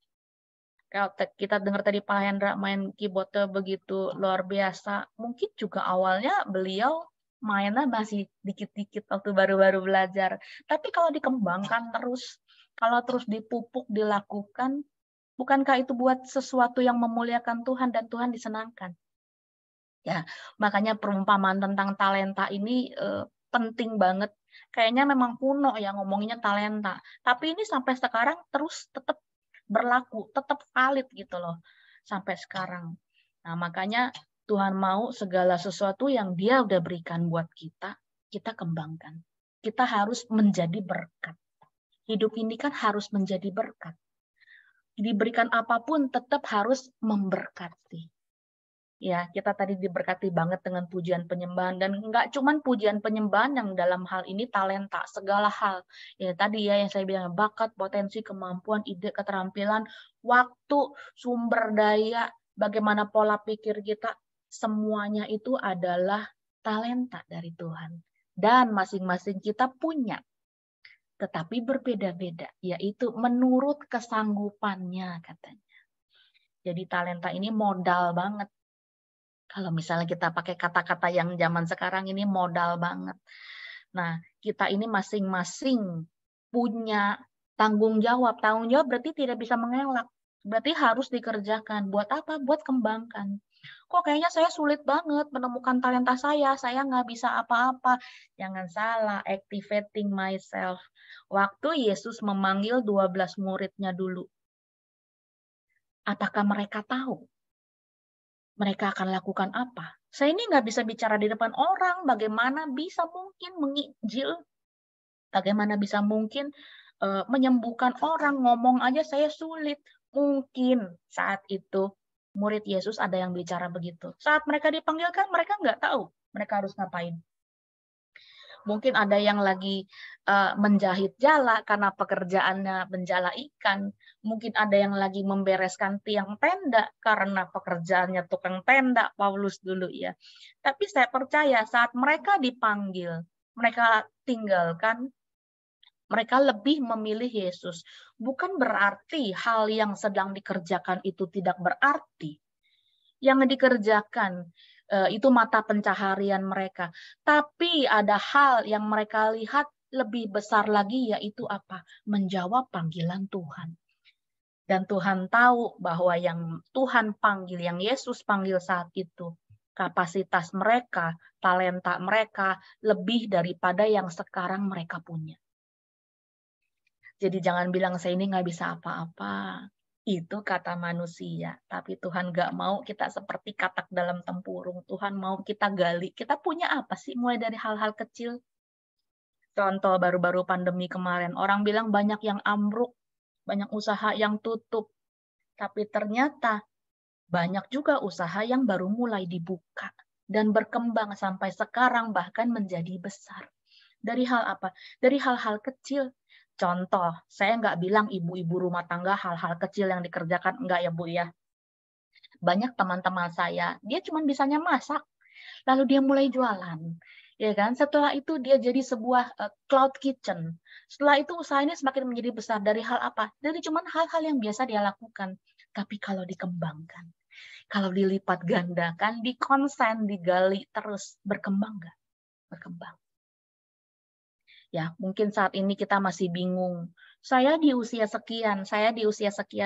Speaker 2: kalau kita dengar tadi Pak Hendra main keyboardnya begitu luar biasa, mungkin juga awalnya beliau mainnya masih dikit-dikit waktu baru-baru belajar. Tapi kalau dikembangkan terus, kalau terus dipupuk, dilakukan, bukankah itu buat sesuatu yang memuliakan Tuhan dan Tuhan disenangkan? Ya, makanya perumpamaan tentang talenta ini penting banget. Kayaknya memang kuno ya ngomonginnya talenta. Tapi ini sampai sekarang terus tetap berlaku, tetap valid gitu loh sampai sekarang. Nah, makanya Tuhan mau segala sesuatu yang Dia udah berikan buat kita, kita kembangkan. Kita harus menjadi berkat. Hidup ini kan harus menjadi berkat. Diberikan apapun tetap harus memberkati. Ya, kita tadi diberkati banget dengan pujian penyembahan, dan enggak cuman pujian penyembahan yang dalam hal ini talenta, segala hal. Ya tadi ya yang saya bilang, bakat, potensi, kemampuan, ide, keterampilan, waktu, sumber daya, bagaimana pola pikir kita, semuanya itu adalah talenta dari Tuhan. Dan masing-masing kita punya, tetapi berbeda-beda, yaitu menurut kesanggupannya katanya. Jadi talenta ini modal banget. Kalau misalnya kita pakai kata-kata yang zaman sekarang ini modal banget. Nah, kita ini masing-masing punya tanggung jawab. Tanggung jawab berarti tidak bisa mengelak. Berarti harus dikerjakan. Buat apa? Buat kembangkan. Kok kayaknya saya sulit banget menemukan talenta saya nggak bisa apa-apa. Jangan salah, activating myself. Waktu Yesus memanggil 12 muridnya dulu, apakah mereka tahu mereka akan lakukan apa? Saya ini nggak bisa bicara di depan orang, bagaimana bisa mungkin menginjil, bagaimana bisa mungkin menyembuhkan orang, ngomong aja saya sulit. Mungkin saat itu murid Yesus ada yang bicara begitu. Saat mereka dipanggilkan, mereka nggak tahu mereka harus ngapain. Mungkin ada yang lagi menjahit jala karena pekerjaannya menjala ikan. Mungkin ada yang lagi membereskan tiang tenda karena pekerjaannya tukang tenda, Paulus dulu ya. Tapi saya percaya saat mereka dipanggil, mereka tinggalkan, mereka lebih memilih Yesus. Bukan berarti hal yang sedang dikerjakan itu tidak berarti. Yang dikerjakan itu mata pencaharian mereka. Tapi ada hal yang mereka lihat lebih besar lagi, yaitu apa? Menjawab panggilan Tuhan. Dan Tuhan tahu bahwa yang Tuhan panggil, yang Yesus panggil saat itu, kapasitas mereka, talenta mereka, lebih daripada yang sekarang mereka punya. Jadi jangan bilang saya ini nggak bisa apa-apa. Itu kata manusia. Tapi Tuhan nggak mau kita seperti katak dalam tempurung. Tuhan mau kita gali. Kita punya apa sih? Mulai dari hal-hal kecil. Contoh baru-baru pandemi kemarin. Orang bilang banyak yang ambruk. Banyak usaha yang tutup. Tapi ternyata banyak juga usaha yang baru mulai dibuka. Dan berkembang sampai sekarang bahkan menjadi besar. Dari hal apa? Dari hal-hal kecil. Contoh, saya nggak bilang ibu-ibu rumah tangga hal-hal kecil yang dikerjakan, enggak ya Bu ya. Banyak teman-teman saya, dia cuma bisanya masak, lalu dia mulai jualan. Ya kan? Setelah itu dia jadi sebuah cloud kitchen. Setelah itu usahanya semakin menjadi besar. Dari hal apa? Dari cuma hal-hal yang biasa dia lakukan. Tapi kalau dikembangkan, kalau dilipat gandakan, dikonsen, digali terus, berkembang nggak? Berkembang. Ya, mungkin saat ini kita masih bingung. Saya di usia sekian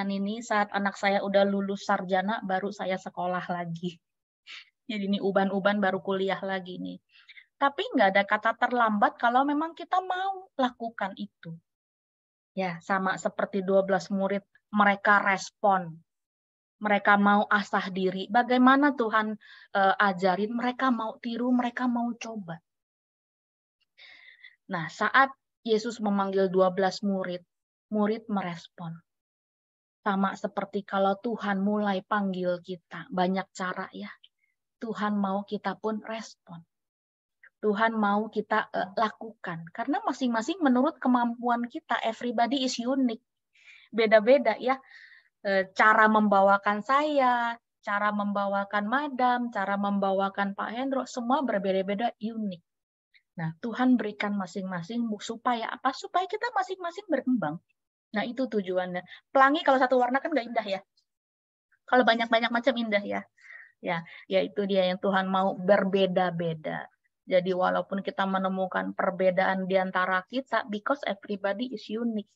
Speaker 2: ini, saat anak saya udah lulus sarjana, baru saya sekolah lagi. Jadi ini uban-uban baru kuliah lagi nih. Tapi nggak ada kata terlambat kalau memang kita mau lakukan itu. Ya, sama seperti 12 murid, mereka respon. Mereka mau asah diri. Bagaimana Tuhan ajarin, mereka mau tiru, mereka mau coba. Nah, saat Yesus memanggil 12 murid, murid merespon. Sama seperti kalau Tuhan mulai panggil kita, banyak cara ya. Tuhan mau kita pun respon. Tuhan mau kita lakukan. Karena masing-masing menurut kemampuan kita, everybody is unique. Beda-beda ya. Cara membawakan saya, cara membawakan Madam, cara membawakan Pak Hendro, semua berbeda-beda, unik. Nah, Tuhan berikan masing-masing supaya apa? Supaya kita masing-masing berkembang. Nah, itu tujuannya. Pelangi kalau satu warna kan nggak indah ya. Kalau banyak-banyak macam indah ya. Ya, itu dia yang Tuhan mau berbeda-beda. Jadi walaupun kita menemukan perbedaan di antara kita, because everybody is unique.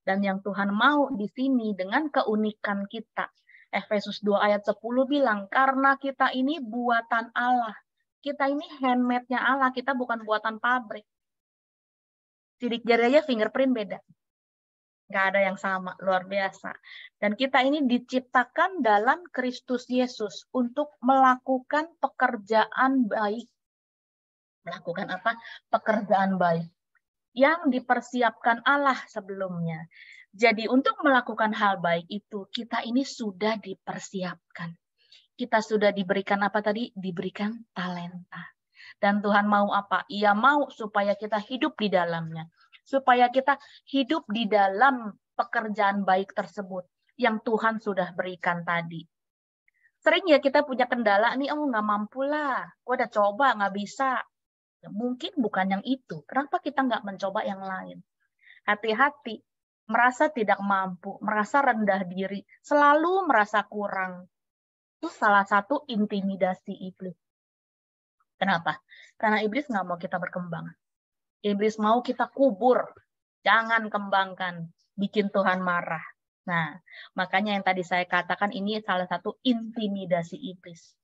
Speaker 2: Dan yang Tuhan mau di sini dengan keunikan kita. Efesus 2 ayat 10 bilang, karena kita ini buatan Allah. Kita ini handmade-nya Allah, kita bukan buatan pabrik. Sidik jari aja fingerprint beda. Nggak ada yang sama, luar biasa. Dan kita ini diciptakan dalam Kristus Yesus untuk melakukan pekerjaan baik. Melakukan apa? Pekerjaan baik. Yang dipersiapkan Allah sebelumnya. Jadi untuk melakukan hal baik itu, kita ini sudah dipersiapkan. Kita sudah diberikan apa tadi? Diberikan talenta. Dan Tuhan mau apa? Ia mau supaya kita hidup di dalamnya. Supaya kita hidup di dalam pekerjaan baik tersebut yang Tuhan sudah berikan tadi. Sering ya kita punya kendala nih, nggak mampu lah. Gue udah coba, nggak bisa. Mungkin bukan yang itu. Kenapa kita nggak mencoba yang lain? Hati-hati, merasa tidak mampu, merasa rendah diri, selalu merasa kurang. Itu salah satu intimidasi iblis. Kenapa? Karena iblis nggak mau kita berkembang. Iblis mau kita kubur. Jangan kembangkan. Bikin Tuhan marah. Nah, makanya yang tadi saya katakan ini salah satu intimidasi iblis.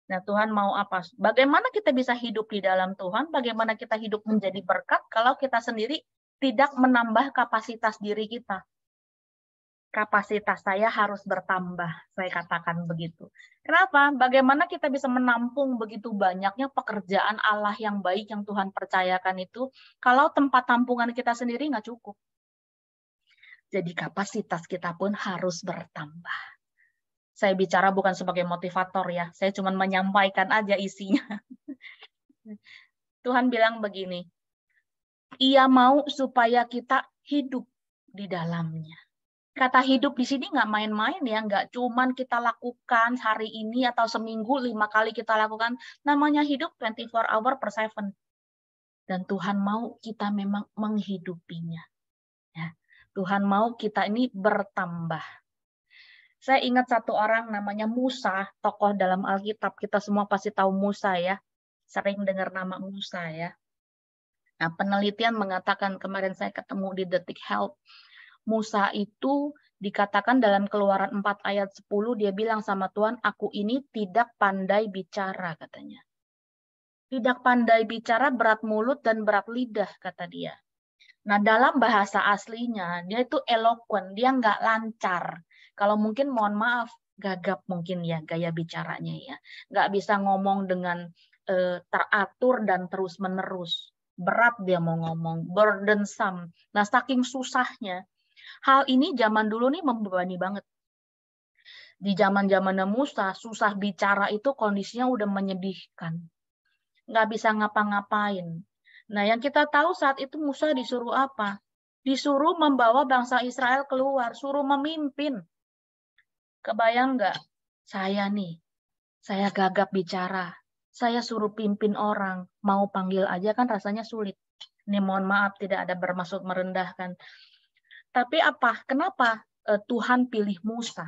Speaker 2: Nah, Tuhan mau apa? Bagaimana kita bisa hidup di dalam Tuhan? Bagaimana kita hidup menjadi berkat kalau kita sendiri tidak menambah kapasitas diri kita? Kapasitas saya harus bertambah, saya katakan begitu. Kenapa? Bagaimana kita bisa menampung begitu banyaknya pekerjaan Allah yang baik yang Tuhan percayakan itu, kalau tempat tampungan kita sendiri nggak cukup. Jadi kapasitas kita pun harus bertambah. Saya bicara bukan sebagai motivator ya, saya cuma menyampaikan aja isinya. Tuhan bilang begini, Ia mau supaya kita hidup di dalamnya. Kata hidup di sini nggak main-main ya, nggak cuman kita lakukan hari ini atau seminggu 5 kali kita lakukan, namanya hidup 24 hour per 7. Dan Tuhan mau kita memang menghidupinya. Ya. Tuhan mau kita ini bertambah. Saya ingat satu orang namanya Musa, tokoh dalam Alkitab. Kita semua pasti tahu Musa ya. Sering dengar nama Musa ya. Nah, penelitian mengatakan, kemarin saya ketemu di Detik Health, Musa itu dikatakan dalam Keluaran 4 ayat 10, dia bilang sama Tuhan, aku ini tidak pandai bicara, katanya. Tidak pandai bicara, berat mulut dan berat lidah, kata dia. Nah, dalam bahasa aslinya, dia itu eloquent, dia nggak lancar. Kalau mungkin, mohon maaf, gagap mungkin ya, gaya bicaranya ya. Nggak bisa ngomong dengan teratur dan terus-menerus. Berat dia mau ngomong, burdensome. Nah, saking susahnya. Hal ini zaman dulu nih membebani banget. Di zaman-zamannya Musa, susah bicara itu kondisinya udah menyedihkan. Nggak bisa ngapa-ngapain. Nah, yang kita tahu saat itu Musa disuruh apa? Disuruh membawa bangsa Israel keluar, suruh memimpin. Kebayang nggak? Saya nih, saya gagap bicara. Saya suruh pimpin orang, mau panggil aja kan rasanya sulit. Ini mohon maaf, tidak ada bermaksud merendahkan. Tapi apa? Kenapa Tuhan pilih Musa?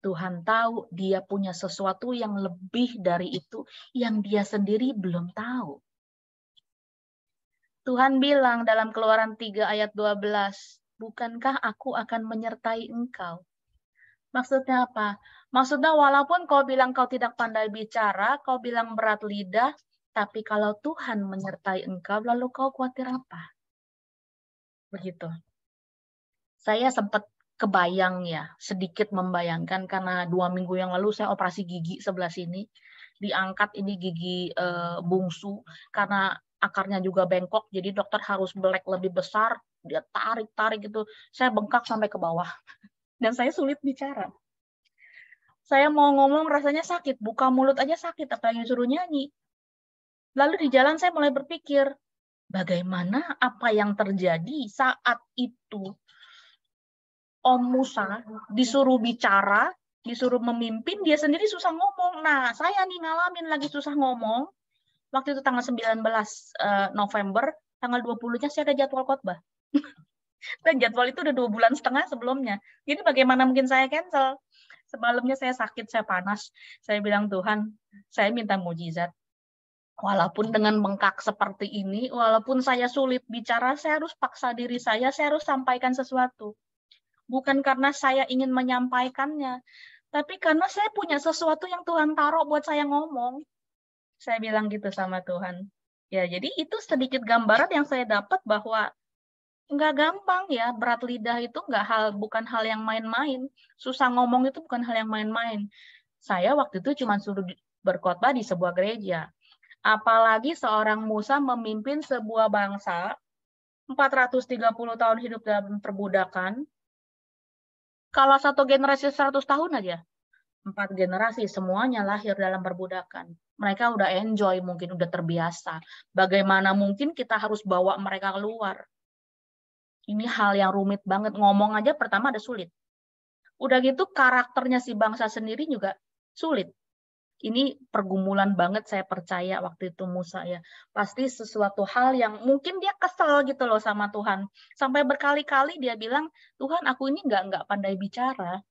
Speaker 2: Tuhan tahu dia punya sesuatu yang lebih dari itu, yang dia sendiri belum tahu. Tuhan bilang dalam Keluaran 3 ayat 12, bukankah aku akan menyertai engkau? Maksudnya apa? Maksudnya walaupun kau bilang kau tidak pandai bicara, kau bilang berat lidah, tapi kalau Tuhan menyertai engkau, lalu kau khawatir apa? Begitu. Saya sempat kebayang ya, sedikit membayangkan karena 2 minggu yang lalu saya operasi gigi sebelah sini. Diangkat ini gigi bungsu karena akarnya juga bengkok, jadi dokter harus belek lebih besar, dia tarik-tarik gitu. Saya bengkak sampai ke bawah. Dan saya sulit bicara. Saya mau ngomong rasanya sakit, buka mulut aja sakit, apalagi suruh nyanyi. Lalu di jalan saya mulai berpikir, bagaimana apa yang terjadi saat itu Om Musa disuruh bicara, disuruh memimpin, dia sendiri susah ngomong. Nah, saya nih ngalamin lagi susah ngomong. Waktu itu tanggal 19 November, tanggal 20-nya saya ada jadwal khotbah. Dan jadwal itu udah 2,5 bulan sebelumnya. Jadi bagaimana mungkin saya cancel? Semalamnya saya sakit, saya panas. Saya bilang, Tuhan, saya minta mujizat. Walaupun dengan bengkak seperti ini, walaupun saya sulit bicara, saya harus paksa diri saya harus sampaikan sesuatu. Bukan karena saya ingin menyampaikannya, tapi karena saya punya sesuatu yang Tuhan taruh buat saya ngomong. Saya bilang gitu sama Tuhan. Ya, jadi itu sedikit gambaran yang saya dapat bahwa nggak gampang ya, berat lidah itu bukan hal yang main-main. Susah ngomong itu bukan hal yang main-main. Saya waktu itu cuma suruh berkhotbah di sebuah gereja. Apalagi seorang Musa memimpin sebuah bangsa 430 tahun hidup dalam perbudakan. Kalau satu generasi 100 tahun aja, 4 generasi semuanya lahir dalam perbudakan. Mereka udah enjoy, mungkin udah terbiasa. Bagaimana mungkin kita harus bawa mereka keluar? Ini hal yang rumit banget. Ngomong aja pertama ada sulit. Udah gitu karakternya si bangsa sendiri juga sulit. Ini pergumulan banget saya percaya waktu itu Musa ya. Pasti sesuatu hal yang mungkin dia kesel gitu loh sama Tuhan. Sampai berkali-kali dia bilang, Tuhan aku ini nggak pandai bicara.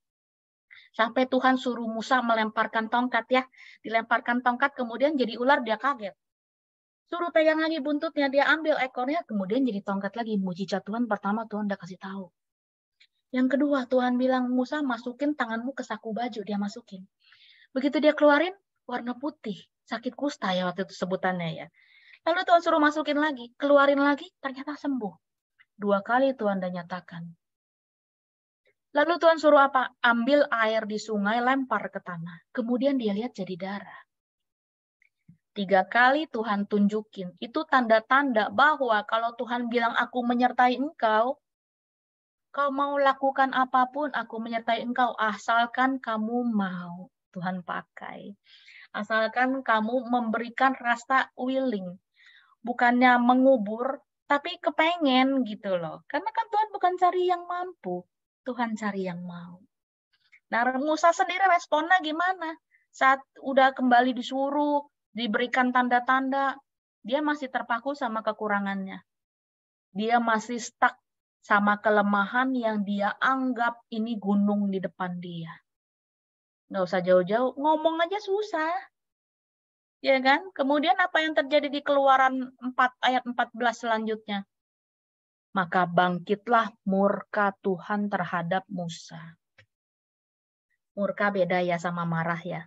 Speaker 2: Sampai Tuhan suruh Musa melemparkan tongkat ya. Dilemparkan tongkat kemudian jadi ular, dia kaget. Suruh pegang lagi buntutnya, dia ambil ekornya, kemudian jadi tongkat lagi. Mujizat Tuhan pertama Tuhan udah kasih tahu. Yang kedua Tuhan bilang, Musa masukin tanganmu ke saku baju, dia masukin. Begitu dia keluarin, warna putih, sakit kusta ya waktu itu sebutannya ya. Lalu Tuhan suruh masukin lagi, keluarin lagi, ternyata sembuh. 2 kali Tuhan udah nyatakan. Lalu Tuhan suruh apa? Ambil air di sungai, lempar ke tanah. Kemudian dia lihat jadi darah. 3 kali Tuhan tunjukin. Itu tanda-tanda bahwa kalau Tuhan bilang aku menyertai engkau, kau mau lakukan apapun, aku menyertai engkau, asalkan kamu mau. Tuhan pakai. Asalkan kamu memberikan rasa willing. Bukannya mengubur, tapi kepengen gitu loh. Karena kan Tuhan bukan cari yang mampu. Tuhan cari yang mau. Nah, Musa sendiri responnya gimana? Saat udah kembali disuruh, diberikan tanda-tanda, dia masih terpaku sama kekurangannya. Dia masih stuck sama kelemahan yang dia anggap ini gunung di depan dia. Nggak usah jauh-jauh, ngomong aja susah. Ya kan? Kemudian apa yang terjadi di Keluaran 4 ayat 14 selanjutnya? Maka bangkitlah murka Tuhan terhadap Musa. Murka beda ya sama marah ya.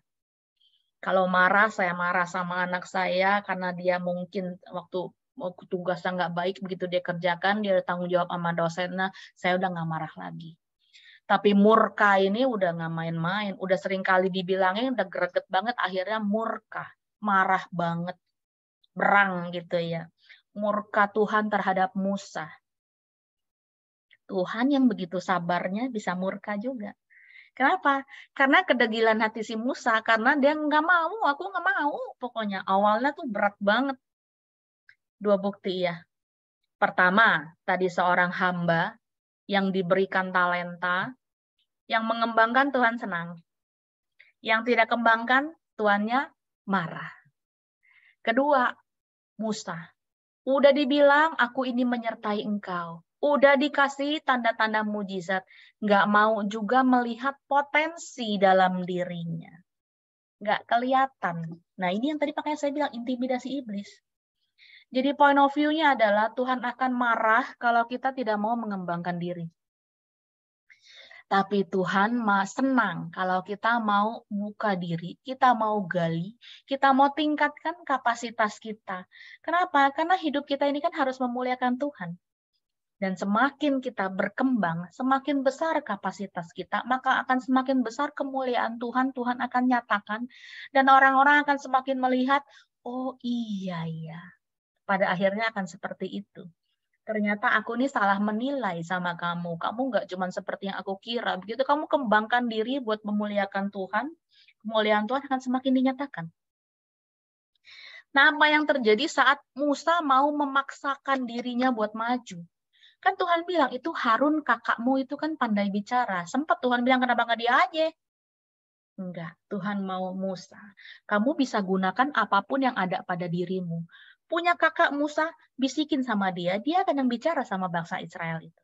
Speaker 2: Kalau marah, saya marah sama anak saya karena dia mungkin waktu tugasnya nggak baik, begitu dia kerjakan, dia tanggung jawab sama dosennya, saya udah nggak marah lagi. Tapi murka ini udah nggak main-main, udah sering kali dibilangin, udah greget banget, akhirnya murka, marah banget, berang gitu ya. Murka Tuhan terhadap Musa. Tuhan yang begitu sabarnya bisa murka juga. Kenapa? Karena kedegilan hati si Musa, karena dia nggak mau, aku nggak mau. Pokoknya awalnya tuh berat banget. 2 bukti ya. Pertama, tadi seorang hamba yang diberikan talenta, yang mengembangkan Tuhan senang. Yang tidak kembangkan, Tuannya marah. Kedua, Musa. Udah dibilang, aku ini menyertai engkau. Udah dikasih tanda-tanda mujizat. Nggak mau juga melihat potensi dalam dirinya. Nggak kelihatan. Nah, ini yang tadi makanya saya bilang intimidasi iblis. Jadi point of view-nya adalah Tuhan akan marah kalau kita tidak mau mengembangkan diri. Tapi Tuhan senang kalau kita mau buka diri, kita mau gali, kita mau tingkatkan kapasitas kita. Kenapa? Karena hidup kita ini kan harus memuliakan Tuhan. Dan semakin kita berkembang, semakin besar kapasitas kita, maka akan semakin besar kemuliaan Tuhan, Tuhan akan nyatakan, dan orang-orang akan semakin melihat, oh iya ya, pada akhirnya akan seperti itu. Ternyata aku ini salah menilai sama kamu. Kamu nggak cuma seperti yang aku kira. Begitu kamu kembangkan diri buat memuliakan Tuhan, kemuliaan Tuhan akan semakin dinyatakan. Nah, apa yang terjadi saat Musa mau memaksakan dirinya buat maju? Kan Tuhan bilang, itu Harun kakakmu itu kan pandai bicara. Sempat Tuhan bilang, kenapa nggak dia aja? Enggak, Tuhan mau Musa. Kamu bisa gunakan apapun yang ada pada dirimu. Punya kakak Musa, bisikin sama dia akan yang bicara sama bangsa Israel itu.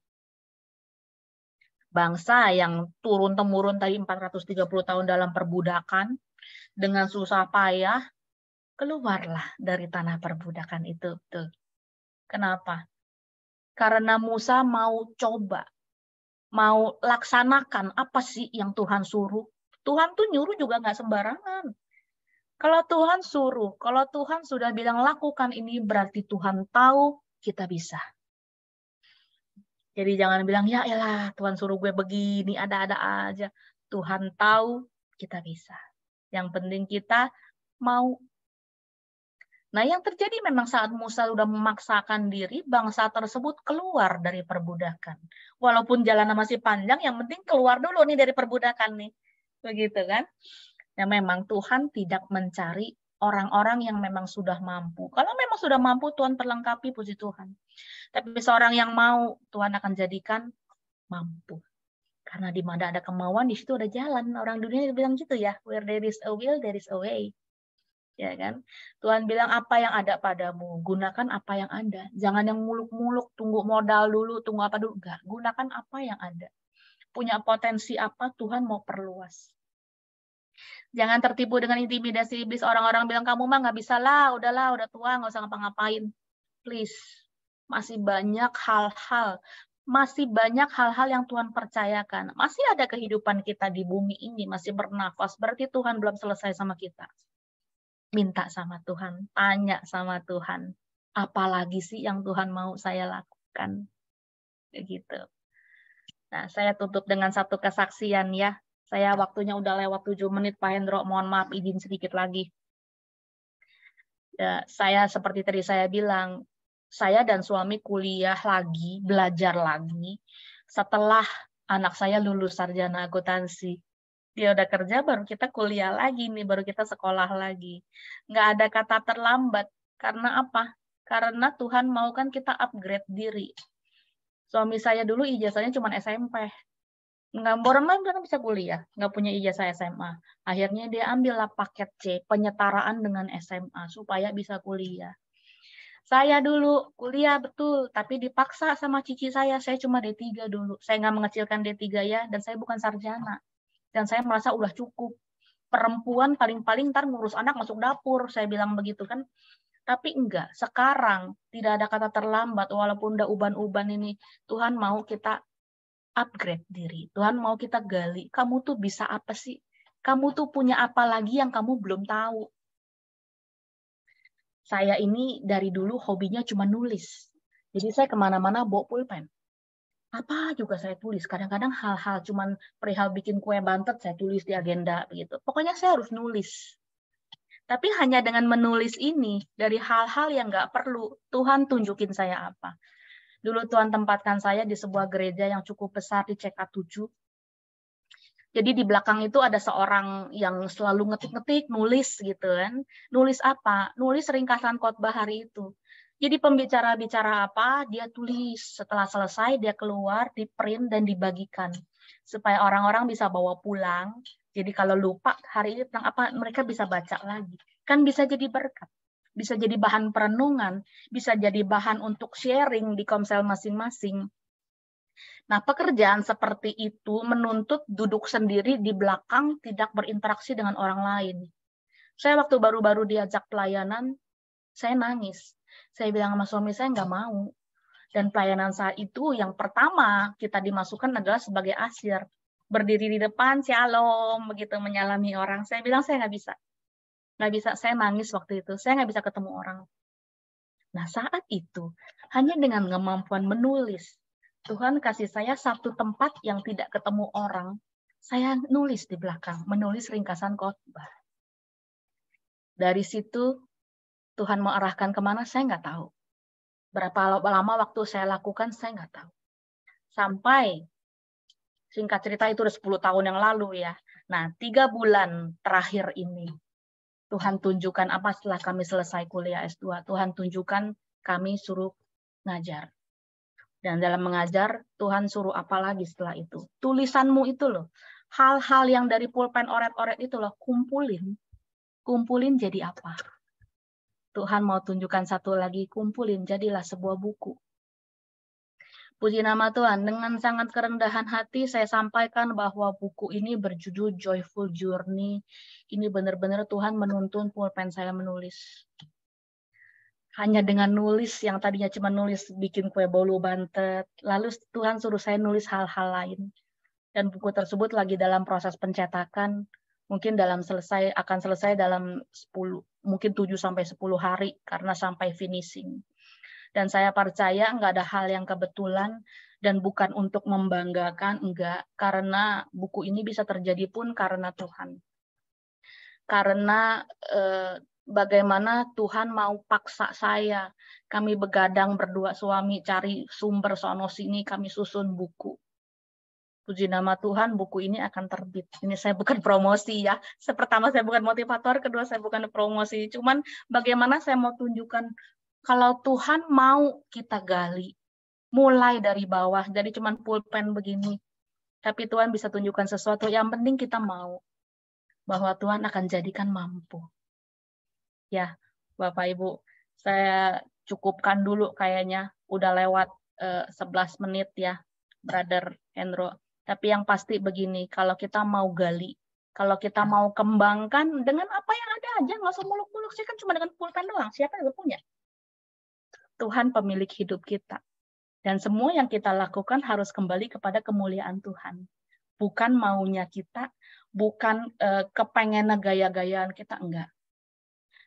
Speaker 2: Bangsa yang turun-temurun tadi 430 tahun dalam perbudakan, dengan susah payah, keluarlah dari tanah perbudakan itu. Tuh. Kenapa? Karena Musa mau coba, mau laksanakan apa sih yang Tuhan suruh. Tuhan tuh nyuruh juga nggak sembarangan. Kalau Tuhan suruh, kalau Tuhan sudah bilang lakukan ini, berarti Tuhan tahu kita bisa. Jadi jangan bilang, ya elah Tuhan suruh gue begini, ada-ada aja. Tuhan tahu kita bisa. Yang penting kita mau. Nah yang terjadi memang saat Musa sudah memaksakan diri, bangsa tersebut keluar dari perbudakan. Walaupun jalannya masih panjang, yang penting keluar dulu nih dari perbudakan nih. Begitu kan? Ya memang Tuhan tidak mencari orang-orang yang memang sudah mampu. Kalau memang sudah mampu, Tuhan perlengkapi, puji Tuhan. Tapi seorang yang mau, Tuhan akan jadikan mampu. Karena di mana ada kemauan, di situ ada jalan. Orang dunia bilang gitu ya, where there is a will, there is a way. Ya kan? Tuhan bilang apa yang ada padamu, gunakan apa yang ada. Jangan yang muluk-muluk, tunggu modal dulu, tunggu apa dulu. Enggak, gunakan apa yang ada. Punya potensi apa, Tuhan mau perluas. Jangan tertipu dengan intimidasi iblis. Orang-orang bilang, kamu mah nggak bisa lah, udahlah, udah tua, nggak usah ngapa-ngapain. Please, masih banyak hal-hal yang Tuhan percayakan. Masih ada kehidupan kita di bumi ini, masih bernafas. Berarti Tuhan belum selesai sama kita. Minta sama Tuhan, tanya sama Tuhan. Apalagi sih yang Tuhan mau saya lakukan? Begitu. Nah, saya tutup dengan satu kesaksian ya. Saya waktunya udah lewat 7 menit, Pak Hendro. Mohon maaf, izin sedikit lagi. Ya, saya seperti tadi saya bilang, saya dan suami kuliah lagi, belajar lagi, setelah anak saya lulus sarjana akuntansi. Dia udah kerja, baru kita kuliah lagi nih, baru kita sekolah lagi. Nggak ada kata terlambat. Karena apa? Karena Tuhan mau kan kita upgrade diri. Suami saya dulu ijazahnya cuma SMP. Nggak borong kan bisa kuliah, nggak punya ijazah SMA. Akhirnya dia ambillah paket C, penyetaraan dengan SMA, supaya bisa kuliah. Saya dulu kuliah betul, tapi dipaksa sama cici saya cuma D3 dulu. Saya nggak mengecilkan D3 ya, dan saya bukan sarjana. Dan saya merasa udah cukup. Perempuan paling-paling ntar ngurus anak masuk dapur, saya bilang begitu kan. Tapi enggak, sekarang tidak ada kata terlambat, walaupun udah uban-uban ini, Tuhan mau kita upgrade diri. Tuhan mau kita gali, kamu tuh bisa apa sih? Kamu tuh punya apa lagi yang kamu belum tahu? Saya ini dari dulu hobinya cuma nulis. Jadi saya kemana-mana bawa pulpen. Apa juga saya tulis. Kadang-kadang hal-hal cuman perihal bikin kue bantet saya tulis di agenda begitu. Pokoknya saya harus nulis. Tapi hanya dengan menulis ini, dari hal-hal yang nggak perlu, Tuhan tunjukin saya apa. Dulu Tuhan tempatkan saya di sebuah gereja yang cukup besar di CK7. Jadi di belakang itu ada seorang yang selalu ngetik-ngetik, nulis gitu kan. Nulis apa? Nulis ringkasan khotbah hari itu. Jadi pembicara-bicara apa, dia tulis. Setelah selesai, dia keluar, di-print, dan dibagikan. Supaya orang-orang bisa bawa pulang. Jadi kalau lupa hari ini tentang apa, mereka bisa baca lagi. Kan bisa jadi berkat. Bisa jadi bahan perenungan. Bisa jadi bahan untuk sharing di komsel masing-masing. Nah, pekerjaan seperti itu menuntut duduk sendiri di belakang, tidak berinteraksi dengan orang lain. Saya waktu baru-baru diajak pelayanan, saya nangis. Saya bilang sama suami saya nggak mau. Dan pelayanan saat itu yang pertama kita dimasukkan adalah sebagai asyir. Berdiri di depan, shalom, begitu menyalami orang. Saya bilang saya nggak bisa. Nggak bisa, saya nangis waktu itu. Saya nggak bisa ketemu orang. Nah, saat itu, hanya dengan kemampuan menulis, Tuhan kasih saya satu tempat yang tidak ketemu orang. Saya nulis di belakang, menulis ringkasan khotbah. Dari situ, Tuhan mau arahkan kemana, saya nggak tahu. Berapa lama waktu saya lakukan, saya nggak tahu. Sampai, singkat cerita itu udah 10 tahun yang lalu ya. Nah, 3 bulan terakhir ini, Tuhan tunjukkan apa setelah kami selesai kuliah S2. Tuhan tunjukkan kami suruh ngajar. Dan dalam mengajar, Tuhan suruh apa lagi setelah itu? Tulisanmu itu loh. Hal-hal yang dari pulpen oret-oret itu loh, kumpulin. Kumpulin jadi apa? Tuhan mau tunjukkan satu lagi, kumpulin, jadilah sebuah buku. Puji nama Tuhan, dengan sangat kerendahan hati saya sampaikan bahwa buku ini berjudul Joyful Journey. Ini benar-benar Tuhan menuntun pulpen saya menulis. Hanya dengan nulis yang tadinya cuma nulis bikin kue bolu bantet, lalu Tuhan suruh saya nulis hal-hal lain. Dan buku tersebut lagi dalam proses pencetakan, mungkin akan selesai dalam 7 sampai 10 hari karena sampai finishing. Dan saya percaya nggak ada hal yang kebetulan dan bukan untuk membanggakan, enggak, karena buku ini bisa terjadi pun karena Tuhan. Karena bagaimana Tuhan mau paksa saya. Kami begadang berdua suami cari sumber sono sini, kami susun buku. Puji nama Tuhan, buku ini akan terbit. Ini saya bukan promosi ya. Pertama saya bukan motivator, kedua saya bukan promosi. Cuman bagaimana saya mau tunjukkan kalau Tuhan mau kita gali. Mulai dari bawah, jadi cuman pulpen begini. Tapi Tuhan bisa tunjukkan sesuatu, yang penting kita mau. Bahwa Tuhan akan jadikan mampu. Ya, Bapak Ibu, saya cukupkan dulu kayaknya. Udah lewat 11 menit ya, Brother Hendro. Tapi yang pasti begini, kalau kita mau gali, kalau kita mau kembangkan dengan apa yang ada aja, nggak usah muluk-muluk. Saya kan cuma dengan pulpen doang, siapa yang punya? Tuhan pemilik hidup kita. Dan semua yang kita lakukan harus kembali kepada kemuliaan Tuhan. Bukan maunya kita, bukan kepengen gaya-gayaan kita, enggak.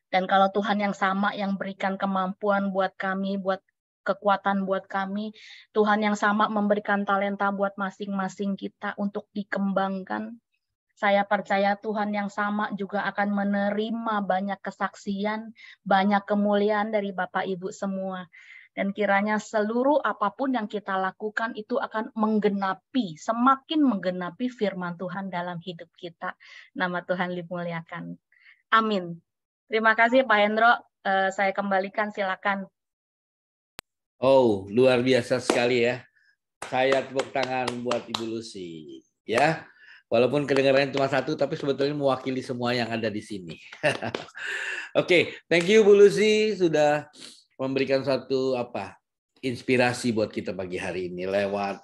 Speaker 2: Dan kalau Tuhan yang sama yang berikan kemampuan buat kami, buat kekuatan buat kami, Tuhan yang sama memberikan talenta buat masing-masing kita untuk dikembangkan. Saya percaya Tuhan yang sama juga akan menerima banyak kesaksian, banyak kemuliaan dari Bapak Ibu semua. Dan kiranya seluruh apapun yang kita lakukan itu akan menggenapi, semakin menggenapi firman Tuhan dalam hidup kita. Nama Tuhan dimuliakan. Amin. Terima kasih Pak Hendro. Saya kembalikan, silakan.
Speaker 1: Oh, luar biasa sekali ya. Saya tepuk tangan buat Ibu Lucy. Ya, walaupun kedengarannya cuma satu, tapi sebetulnya mewakili semua yang ada di sini. Oke, thank you Bu Lucy sudah memberikan suatu inspirasi buat kita pagi hari ini lewat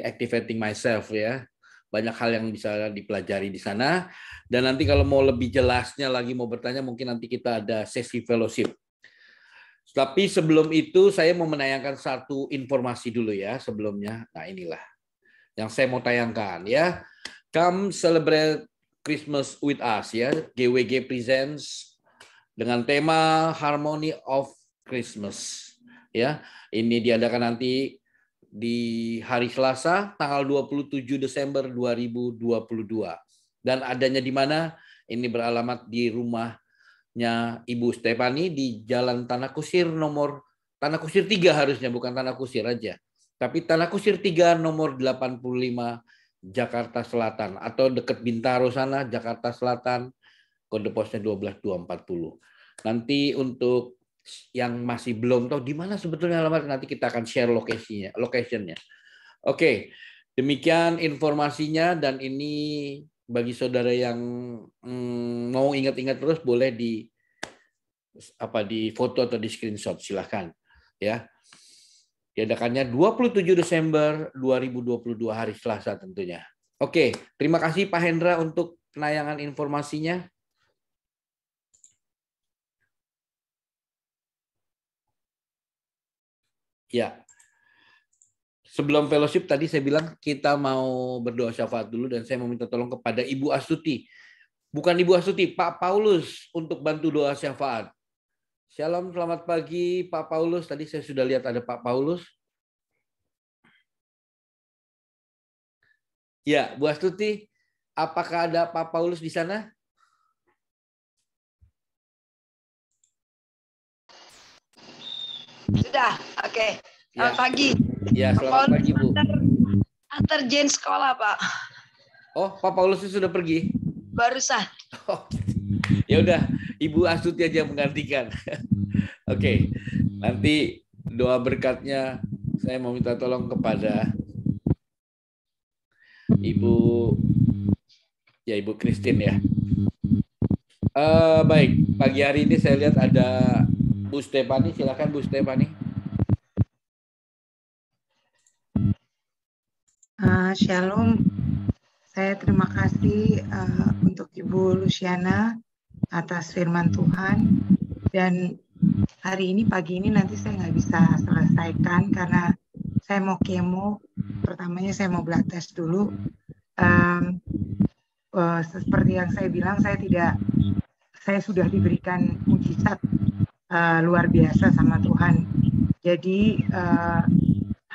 Speaker 1: activating myself ya. Banyak hal yang bisa dipelajari di sana. Dan nanti kalau mau lebih jelasnya lagi mau bertanya, mungkin nanti kita ada sesi fellowship. Tapi sebelum itu saya mau menayangkan satu informasi dulu ya sebelumnya. Nah inilah yang saya mau tayangkan ya. Come celebrate Christmas with us ya. GWG Presents dengan tema Harmony of Christmas ya. Ini diadakan nanti di hari Selasa tanggal 27 Desember 2022. Dan adanya di mana? Ini beralamat di rumahnya Ibu Stefani di Jalan Tanah Kusir 3 harusnya, bukan Tanah Kusir aja. Tapi Tanah Kusir 3 nomor 85 Jakarta Selatan atau dekat Bintaro sana Jakarta Selatan, kode posnya 12240. Nanti untuk yang masih belum tahu di mana sebetulnya alamat, nanti kita akan share location-nya. Oke, demikian informasinya, dan ini bagi saudara yang mau ingat-ingat terus boleh di foto atau di screenshot, silahkan ya. Diadakannya 27 Desember 2022 hari Selasa tentunya. Oke, terima kasih Pak Hendra untuk penayangan informasinya. Ya. Sebelum fellowship tadi saya bilang kita mau berdoa syafaat dulu, dan saya meminta tolong kepada Ibu Astuti. Bukan Ibu Astuti, Pak Paulus untuk bantu doa syafaat. Shalom, selamat pagi Pak Paulus. Tadi saya sudah lihat ada Pak Paulus. Ya, Bu Astuti, apakah ada Pak Paulus di sana?
Speaker 5: Sudah, oke. Selamat pagi.
Speaker 1: Ya, selamat pagi Bu.
Speaker 5: Antar Jen sekolah Pak.
Speaker 1: Oh, Pak Paulus sudah pergi?
Speaker 5: Barusan.
Speaker 1: Oh, ya udah, Ibu Astuti aja menggantikan. Oke, nanti doa berkatnya saya mau minta tolong kepada Ibu Christine ya. Baik, pagi hari ini saya lihat ada Bu Stefani, silakan Bu Stefani.
Speaker 6: Shalom, saya terima kasih untuk Ibu Luciana atas firman Tuhan, dan hari ini pagi ini nanti saya nggak bisa selesaikan karena saya mau kemo. Pertamanya saya mau blood test dulu. Seperti yang saya bilang, saya sudah diberikan mujizat luar biasa sama Tuhan. Jadi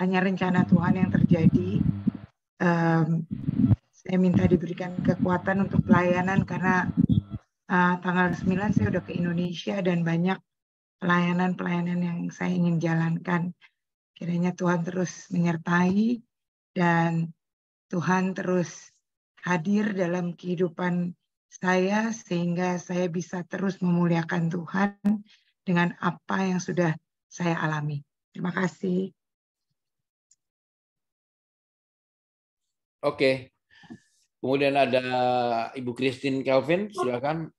Speaker 6: hanya rencana Tuhan yang terjadi. Saya minta diberikan kekuatan untuk pelayanan karena tanggal 9 saya udah ke Indonesia dan banyak pelayanan yang saya ingin jalankan. Kiranya Tuhan terus menyertai dan Tuhan terus hadir dalam kehidupan saya sehingga saya bisa terus memuliakan Tuhan dengan apa yang sudah saya alami. Terima kasih.
Speaker 1: Oke. Kemudian ada Ibu Christine Kelvin, silakan.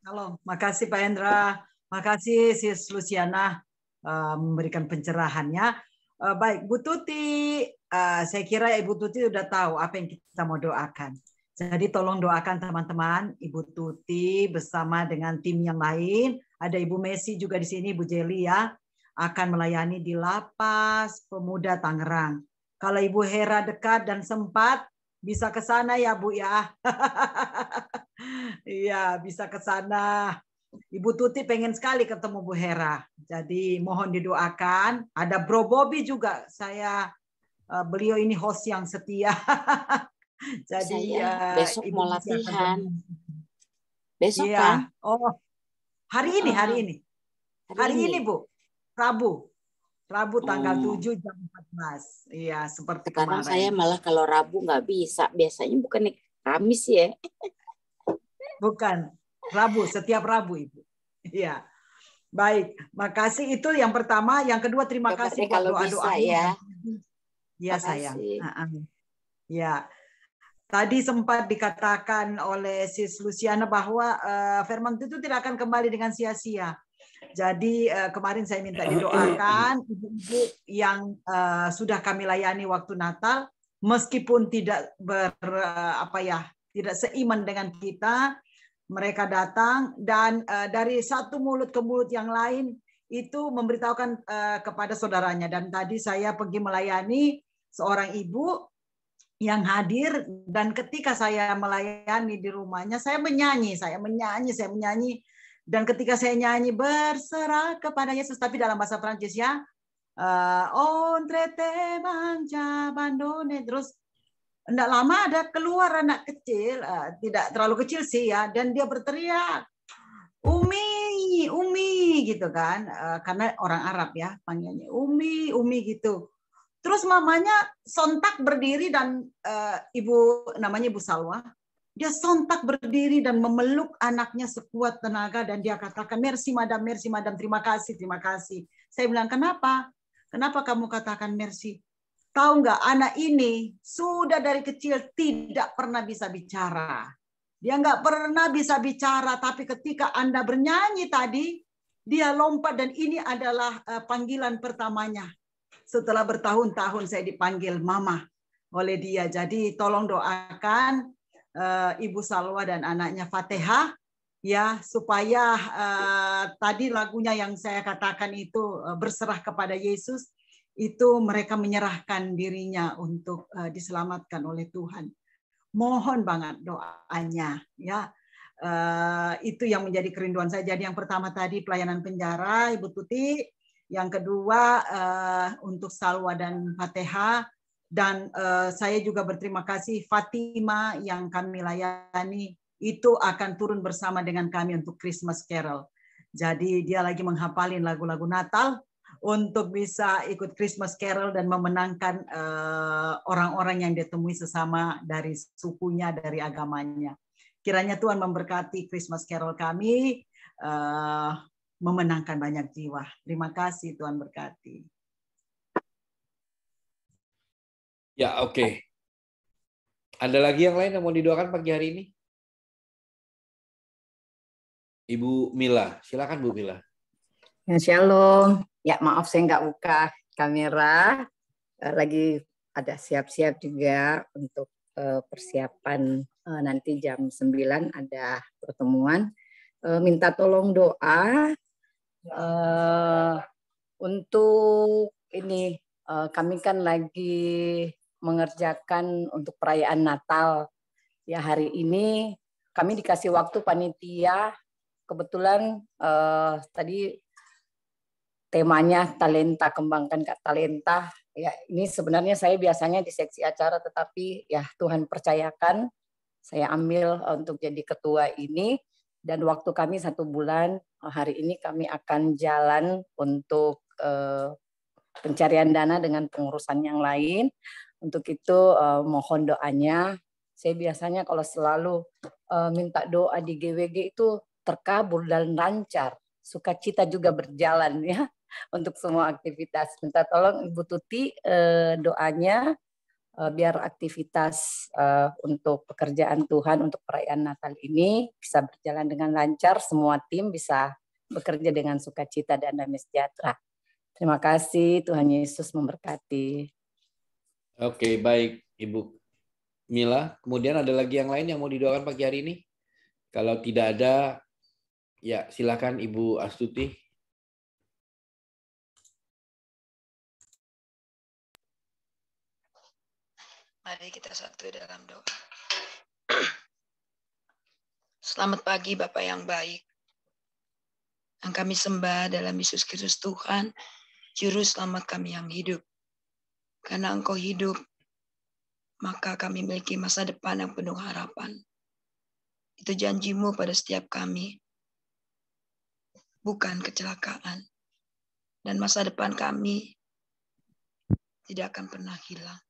Speaker 7: Halo, makasih Pak Hendra, makasih Sis Luciana memberikan pencerahannya. Baik, Bu Tuti, saya kira Ibu Tuti sudah tahu apa yang kita mau doakan. Jadi tolong doakan teman-teman, Ibu Tuti bersama dengan tim yang lain. Ada Ibu Messi juga di sini, Bu Jeli ya, akan melayani di Lapas Pemuda Tangerang. Kalau Ibu Hera dekat dan sempat, bisa ke sana ya Bu ya. Iya, bisa ke sana. Ibu Tuti pengen sekali ketemu Bu Hera. Jadi mohon didoakan. Ada Bro Bobby juga. Beliau ini host yang setia. Jadi
Speaker 8: besok
Speaker 7: Ibu
Speaker 8: mau latihan. Besok
Speaker 7: iya.
Speaker 8: kan?
Speaker 7: Oh, hari ini. Hari ini Bu, Rabu tanggal 7 jam 14. Iya, seperti
Speaker 8: Sekarang
Speaker 7: kemarin.
Speaker 8: saya malah kalau Rabu nggak bisa. Biasanya bukan Kamis ya.
Speaker 7: Bukan, Rabu, setiap Rabu Ibu. Iya. Baik, makasih itu yang pertama. Yang kedua, terima kasih buat doa-doa
Speaker 8: ya.
Speaker 7: Iya sayang. Ya, tadi sempat dikatakan oleh Sis Luciana bahwa firman itu tidak akan kembali dengan sia-sia. Jadi kemarin saya minta didoakan ibu-ibu yang sudah kami layani waktu Natal, meskipun tidak tidak seiman dengan kita, mereka datang dan dari satu mulut ke mulut yang lain itu memberitahukan kepada saudaranya. Dan tadi saya pergi melayani seorang ibu yang hadir, dan ketika saya melayani di rumahnya, saya menyanyi, dan ketika saya nyanyi berserah kepada Yesus, tapi dalam bahasa Prancis ya, ontrete manja bandone, terus enggak lama ada keluar anak kecil, tidak terlalu kecil sih ya, dan dia berteriak, Umi gitu kan, karena orang Arab ya panggilnya Umi gitu. Terus mamanya sontak berdiri dan namanya Ibu Salwa, dia sontak berdiri dan memeluk anaknya sekuat tenaga dan dia katakan, merci madam, terima kasih. Saya bilang, kenapa kamu katakan merci? Tahu nggak, anak ini sudah dari kecil tidak pernah bisa bicara. Dia nggak pernah bisa bicara, tapi ketika Anda bernyanyi tadi, dia lompat dan ini adalah panggilan pertamanya. Setelah bertahun-tahun saya dipanggil mama oleh dia. Jadi tolong doakan Ibu Salwa dan anaknya Fatihah ya, supaya tadi lagunya yang saya katakan itu berserah kepada Yesus, itu mereka menyerahkan dirinya untuk diselamatkan oleh Tuhan. Mohon banget doanya ya. Itu yang menjadi kerinduan saya. Jadi yang pertama tadi pelayanan penjara Ibu Tuti, yang kedua untuk Salwa dan Fatihah, dan saya juga berterima kasih Fatima yang kami layani itu akan turun bersama dengan kami untuk Christmas Carol. Jadi dia lagi menghafalin lagu-lagu Natal untuk bisa ikut Christmas Carol dan memenangkan orang-orang yang ditemui sesama dari sukunya, dari agamanya. Kiranya Tuhan memberkati Christmas Carol kami, memenangkan banyak jiwa. Terima kasih, Tuhan berkati.
Speaker 1: Ya, oke. Ada lagi yang lain yang mau didoakan pagi hari ini? Ibu Mila, silakan Bu Mila.
Speaker 9: Ya, shalom. Ya, maaf saya nggak buka kamera. Lagi ada siap-siap juga untuk persiapan nanti jam 9 ada pertemuan. Minta tolong doa untuk ini, kami kan lagi mengerjakan untuk perayaan Natal. Ya, hari ini kami dikasih waktu panitia, kebetulan tadi temanya talenta, kembangkan talenta. Ya, ini sebenarnya saya biasanya di seksi acara, tetapi ya Tuhan percayakan saya ambil untuk jadi ketua ini. Dan waktu kami 1 bulan, hari ini kami akan jalan untuk pencarian dana dengan pengurusan yang lain. Untuk itu mohon doanya. Saya biasanya kalau selalu minta doa di GWG itu terkabul dan lancar. Sukacita juga berjalan ya untuk semua aktivitas. Minta tolong Ibu Tuti doanya biar aktivitas untuk pekerjaan Tuhan untuk perayaan Natal ini bisa berjalan dengan lancar, semua tim bisa bekerja dengan sukacita dan damai sejahtera. Terima kasih, Tuhan Yesus memberkati.
Speaker 1: Oke, baik Ibu Mila. Kemudian ada lagi yang lain yang mau didoakan pagi hari ini? Kalau tidak ada, ya silakan Ibu Astuti.
Speaker 5: Mari kita satu dalam doa. Selamat pagi Bapak yang baik. Yang kami sembah dalam Yesus Kristus Tuhan, Juru Selamat kami yang hidup. Karena Engkau hidup, maka kami memiliki masa depan yang penuh harapan. Itu janji-Mu pada setiap kami, bukan kecelakaan. Dan masa depan kami tidak akan pernah hilang.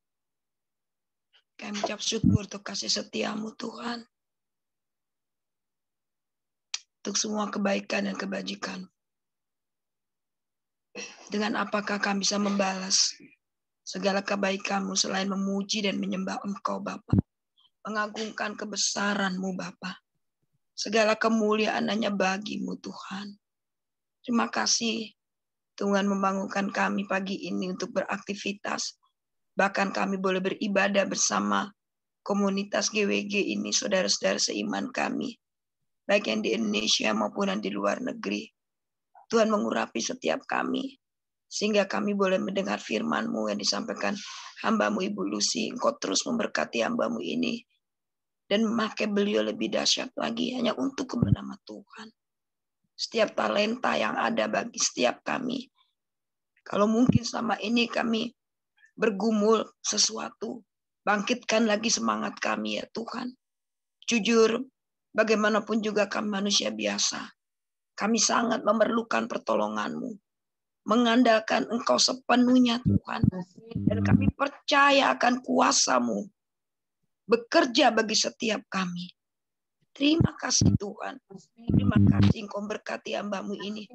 Speaker 5: Kami ucap syukur untuk kasih setia-Mu Tuhan. Untuk semua kebaikan dan kebajikan. Dengan apakah kami bisa membalas segala kebaikan-Mu selain memuji dan menyembah Engkau Bapa, mengagungkan kebesaran-Mu Bapa. Segala kemuliaan hanya bagi-Mu Tuhan. Terima kasih Tuhan membangunkan kami pagi ini untuk beraktivitas. Bahkan kami boleh beribadah bersama komunitas GWG ini, saudara-saudara seiman kami. Baik yang di Indonesia maupun yang di luar negeri. Tuhan mengurapi setiap kami. Sehingga kami boleh mendengar firman-Mu yang disampaikan hamba-Mu Ibu Lucy. Engkau terus memberkati hamba-Mu ini. Dan memakai beliau lebih dahsyat lagi hanya untuk kebenaran Tuhan. Setiap talenta yang ada bagi setiap kami. Kalau mungkin selama ini kami bergumul sesuatu. Bangkitkan lagi semangat kami ya Tuhan. Jujur, bagaimanapun juga kami manusia biasa. Kami sangat memerlukan pertolongan-Mu. Mengandalkan Engkau sepenuhnya Tuhan. Dan kami percaya akan kuasa-Mu. Bekerja bagi setiap kami. Terima kasih Tuhan. Terima kasih Engkau berkati hamba-Mu ini.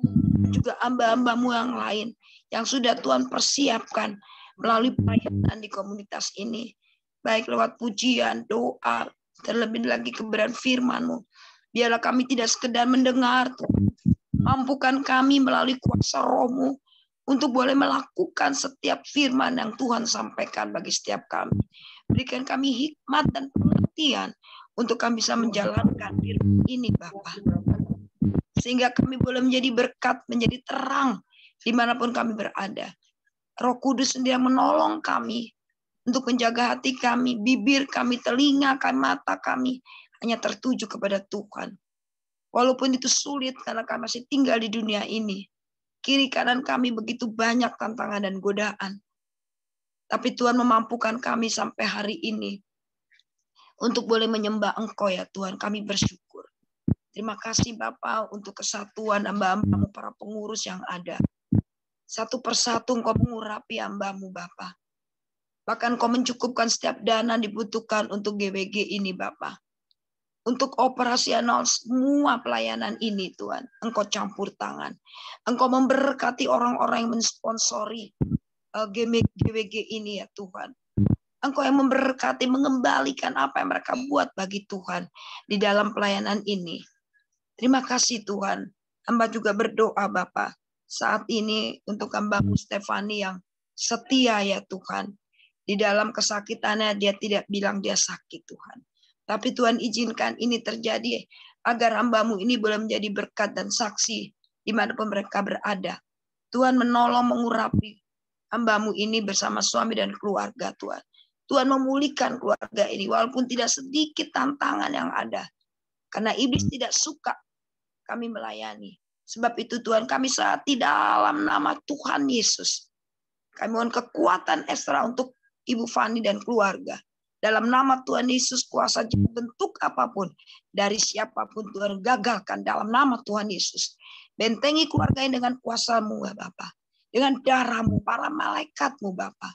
Speaker 5: Juga hamba-hamba-Mu yang lain. Yang sudah Tuhan persiapkan melalui perayaan di komunitas ini. Baik lewat pujian, doa, terlebih lagi kebenaran firman-Mu. Biarlah kami tidak sekedar mendengar, Tuhan. Mampukan kami melalui kuasa Roh-Mu untuk boleh melakukan setiap firman yang Tuhan sampaikan bagi setiap kami. Berikan kami hikmat dan pengertian untuk kami bisa menjalankan firman ini, Bapa. Sehingga kami boleh menjadi berkat, menjadi terang dimanapun kami berada. Roh Kudus sendiri yang menolong kami untuk menjaga hati kami, bibir kami, telinga kami, mata kami hanya tertuju kepada Tuhan. Walaupun itu sulit karena kami masih tinggal di dunia ini. Kiri kanan kami begitu banyak tantangan dan godaan. Tapi Tuhan memampukan kami sampai hari ini untuk boleh menyembah Engkau ya Tuhan. Kami bersyukur. Terima kasih Bapa untuk kesatuan hamba-hamba-Mu, para pengurus yang ada. Satu persatu Engkau mengurapi hamba-Mu Bapa. Bahkan Engkau mencukupkan setiap dana dibutuhkan untuk GWG ini Bapa. Untuk operasional semua pelayanan ini Tuhan. Engkau campur tangan. Engkau memberkati orang-orang yang mensponsori GWG ini ya Tuhan. Engkau yang memberkati, mengembalikan apa yang mereka buat bagi Tuhan di dalam pelayanan ini. Terima kasih Tuhan. Hamba juga berdoa Bapa saat ini untuk hamba-Mu Stefani yang setia ya Tuhan. Di dalam kesakitannya dia tidak bilang dia sakit Tuhan. Tapi Tuhan izinkan ini terjadi agar hamba-Mu ini boleh menjadi berkat dan saksi dimanapun mereka berada. Tuhan menolong mengurapi hamba-Mu ini bersama suami dan keluarga Tuhan. Tuhan memulihkan keluarga ini walaupun tidak sedikit tantangan yang ada. Karena iblis tidak suka kami melayani. Sebab itu Tuhan kami saat di dalam nama Tuhan Yesus. Kami mohon kekuatan ekstra untuk Ibu Fani dan keluarga. Dalam nama Tuhan Yesus kuasa bentuk apapun. Dari siapapun Tuhan gagalkan dalam nama Tuhan Yesus. Bentengi keluarga ini dengan kuasa-Mu ya Bapa. Dengan darah-Mu, para malaikat-Mu Bapa.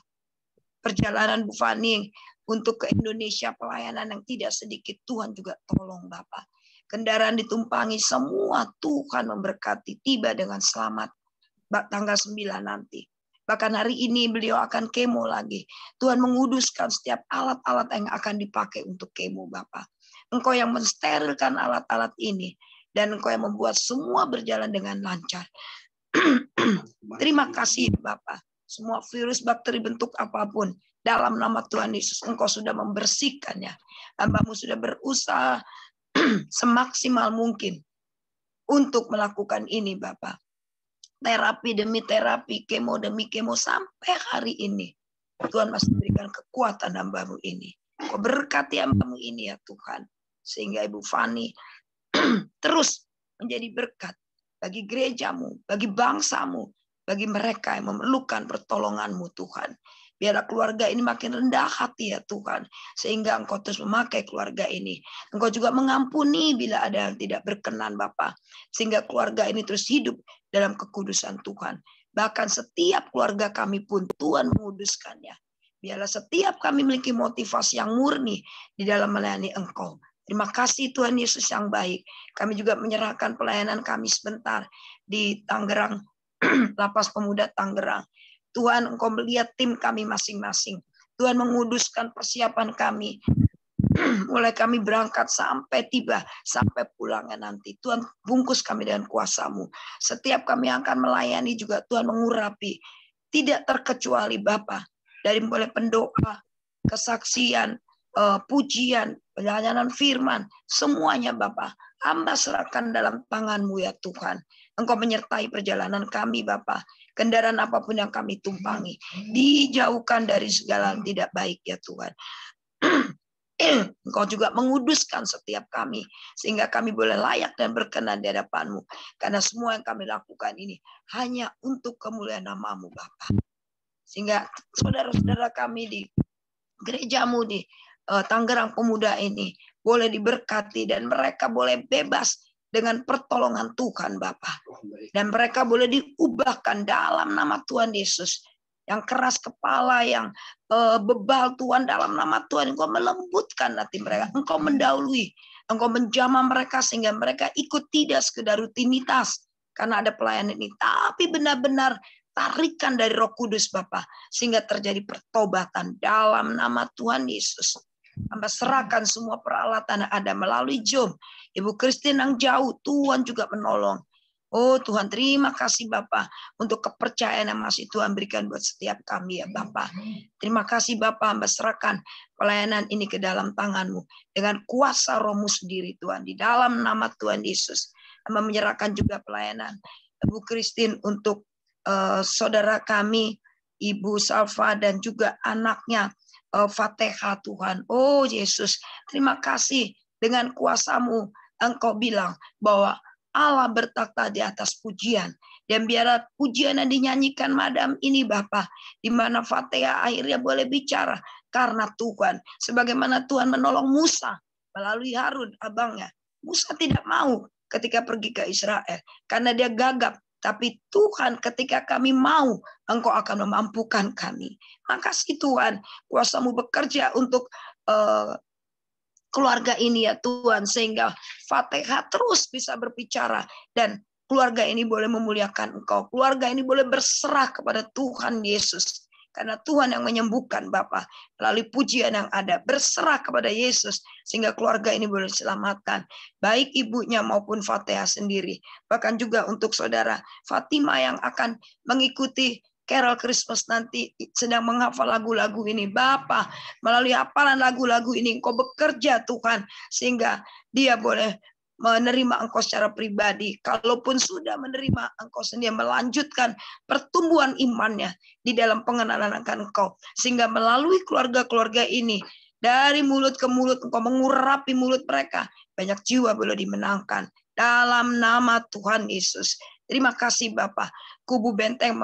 Speaker 5: Perjalanan Bu Fani untuk ke Indonesia pelayanan yang tidak sedikit Tuhan juga tolong Bapa. Kendaraan ditumpangi semua Tuhan memberkati tiba dengan selamat tanggal 9 nanti. Bahkan hari ini beliau akan kemo lagi. Tuhan menguduskan setiap alat-alat yang akan dipakai untuk kemo, Bapa. Engkau yang mensterilkan alat-alat ini. Dan Engkau yang membuat semua berjalan dengan lancar. Terima kasih Bapa. Semua virus, bakteri, bentuk apapun, dalam nama Tuhan Yesus, Engkau sudah membersihkannya. Hamba-Mu sudah berusaha semaksimal mungkin untuk melakukan ini, Bapa. Terapi demi terapi, kemo demi kemo, sampai hari ini Tuhan masih berikan kekuatan hamba-Mu ini. Kau berkati hamba-Mu ini ya Tuhan, sehingga Ibu Fani terus menjadi berkat bagi gereja-Mu, bagi bangsa-Mu, bagi mereka yang memerlukan pertolongan-Mu Tuhan. Biarlah keluarga ini makin rendah hati ya Tuhan. Sehingga Engkau terus memakai keluarga ini. Engkau juga mengampuni bila ada yang tidak berkenan Bapa. Sehingga keluarga ini terus hidup dalam kekudusan Tuhan. Bahkan setiap keluarga kami pun Tuhan menguduskannya. Biarlah setiap kami memiliki motivasi yang murni di dalam melayani Engkau. Terima kasih Tuhan Yesus yang baik. Kami juga menyerahkan pelayanan kami sebentar di Tangerang, Lapas Pemuda Tangerang. Tuhan, Engkau melihat tim kami masing-masing. Tuhan menguduskan persiapan kami. Mulai kami berangkat sampai tiba, sampai pulangnya nanti. Tuhan bungkus kami dengan kuasa-Mu. Setiap kami akan melayani juga Tuhan mengurapi. Tidak terkecuali Bapa. Dari mulai pendoa, kesaksian, pujian, penyanyian firman. Semuanya Bapa. Hamba serahkan dalam tangan-Mu ya Tuhan. Engkau menyertai perjalanan kami Bapa. Kendaraan apapun yang kami tumpangi, dijauhkan dari segala yang tidak baik ya Tuhan. Engkau juga menguduskan setiap kami, sehingga kami boleh layak dan berkenan di hadapan-Mu. Karena semua yang kami lakukan ini hanya untuk kemuliaan nama-Mu Bapa. Sehingga saudara-saudara kami di gereja-Mu di Tangerang Pemuda ini boleh diberkati dan mereka boleh bebas dengan pertolongan Tuhan Bapa. Dan mereka boleh diubahkan dalam nama Tuhan Yesus. Yang keras kepala, yang bebal Tuhan dalam nama Tuhan. Engkau melembutkan hati mereka. Engkau mendahului. Engkau menjamah mereka sehingga mereka ikut tidak sekedar rutinitas. Karena ada pelayanan ini. Tapi benar-benar tarikan dari Roh Kudus Bapa. Sehingga terjadi pertobatan dalam nama Tuhan Yesus. Hamba serahkan semua peralatan yang ada melalui Zoom. Ibu Christine yang jauh, Tuhan juga menolong. Oh Tuhan, terima kasih Bapa untuk kepercayaan yang masih Tuhan berikan buat setiap kami ya Bapa. Terima kasih Bapa, hamba serahkan pelayanan ini ke dalam tangan-Mu. Dengan kuasa Roh-Mu sendiri Tuhan. Di dalam nama Tuhan Yesus. Hamba menyerahkan juga pelayanan Ibu Christine untuk saudara kami, Ibu Salva dan juga anaknya. Fatihah Tuhan. Oh Yesus, terima kasih dengan kuasa-Mu. Engkau bilang bahwa Allah bertakhta di atas pujian. Dan biarlah pujian yang dinyanyikan madam ini Bapa, di mana Fatihah akhirnya boleh bicara. Karena Tuhan, sebagaimana Tuhan menolong Musa melalui Harun abangnya. Musa tidak mau ketika pergi ke Israel. Karena dia gagap. Tapi Tuhan ketika kami mau, Engkau akan memampukan kami. Makasih Tuhan, kuasa-Mu bekerja untuk keluarga ini ya Tuhan. Sehingga Fatihah terus bisa berbicara. Dan keluarga ini boleh memuliakan Engkau. Keluarga ini boleh berserah kepada Tuhan Yesus. Karena Tuhan yang menyembuhkan Bapa melalui pujian yang ada. Berserah kepada Yesus. Sehingga keluarga ini boleh diselamatkan. Baik ibunya maupun Fatihah sendiri. Bahkan juga untuk saudara Fatima yang akan mengikuti Carol Christmas nanti. Sedang menghafal lagu-lagu ini. Bapa melalui hafalan lagu-lagu ini Engkau bekerja Tuhan. Sehingga dia boleh menerima Engkau secara pribadi. Kalaupun sudah menerima, Engkau sendiri melanjutkan pertumbuhan imannya di dalam pengenalan akan Engkau. Sehingga melalui keluarga-keluarga ini, dari mulut ke mulut, Engkau mengurapi mulut mereka. Banyak jiwa boleh dimenangkan. Dalam nama Tuhan Yesus. Terima kasih Bapak. Kubu benteng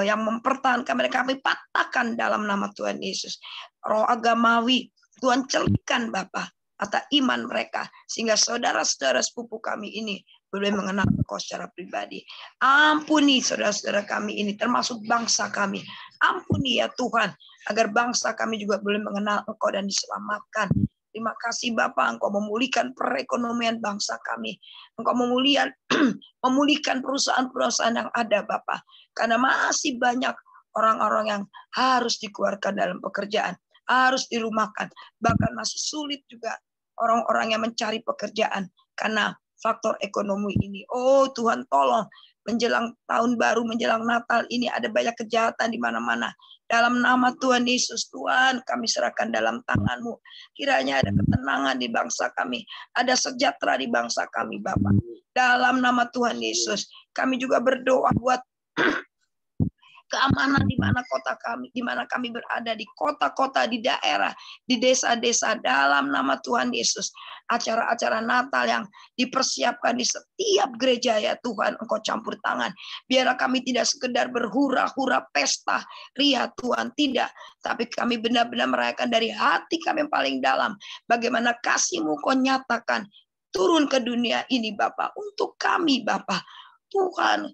Speaker 5: yang mempertahankan mereka, kami patahkan dalam nama Tuhan Yesus. Roh agamawi, Tuhan celikan Bapak atau iman mereka, sehingga saudara-saudara sepupu kami ini boleh mengenal Engkau secara pribadi. Ampuni saudara-saudara kami ini, termasuk bangsa kami. Ampuni ya Tuhan, agar bangsa kami juga boleh mengenal Engkau dan diselamatkan. Terima kasih Bapa, Engkau memulihkan perekonomian bangsa kami. Engkau memulihkan perusahaan-perusahaan yang ada Bapa. Karena masih banyak orang-orang yang harus dikeluarkan dalam pekerjaan, harus dirumahkan. Bahkan masih sulit juga orang-orang yang mencari pekerjaan karena faktor ekonomi ini. Oh Tuhan tolong, menjelang tahun baru, menjelang Natal ini ada banyak kejahatan di mana-mana. Dalam nama Tuhan Yesus, Tuhan kami serahkan dalam tangan-Mu. Kiranya ada ketenangan di bangsa kami, ada sejahtera di bangsa kami Bapak. Dalam nama Tuhan Yesus, kami juga berdoa buat keamanan di mana kota kami, di mana kami berada, di kota-kota, di daerah, di desa-desa, dalam nama Tuhan Yesus. Acara-acara Natal yang dipersiapkan di setiap gereja ya Tuhan, Engkau campur tangan. Biarlah kami tidak sekedar berhura-hura pesta ria Tuhan, tidak. Tapi kami benar-benar merayakan dari hati kami yang paling dalam. Bagaimana kasih-Mu Kau nyatakan turun ke dunia ini Bapa, untuk kami Bapa. Tuhan,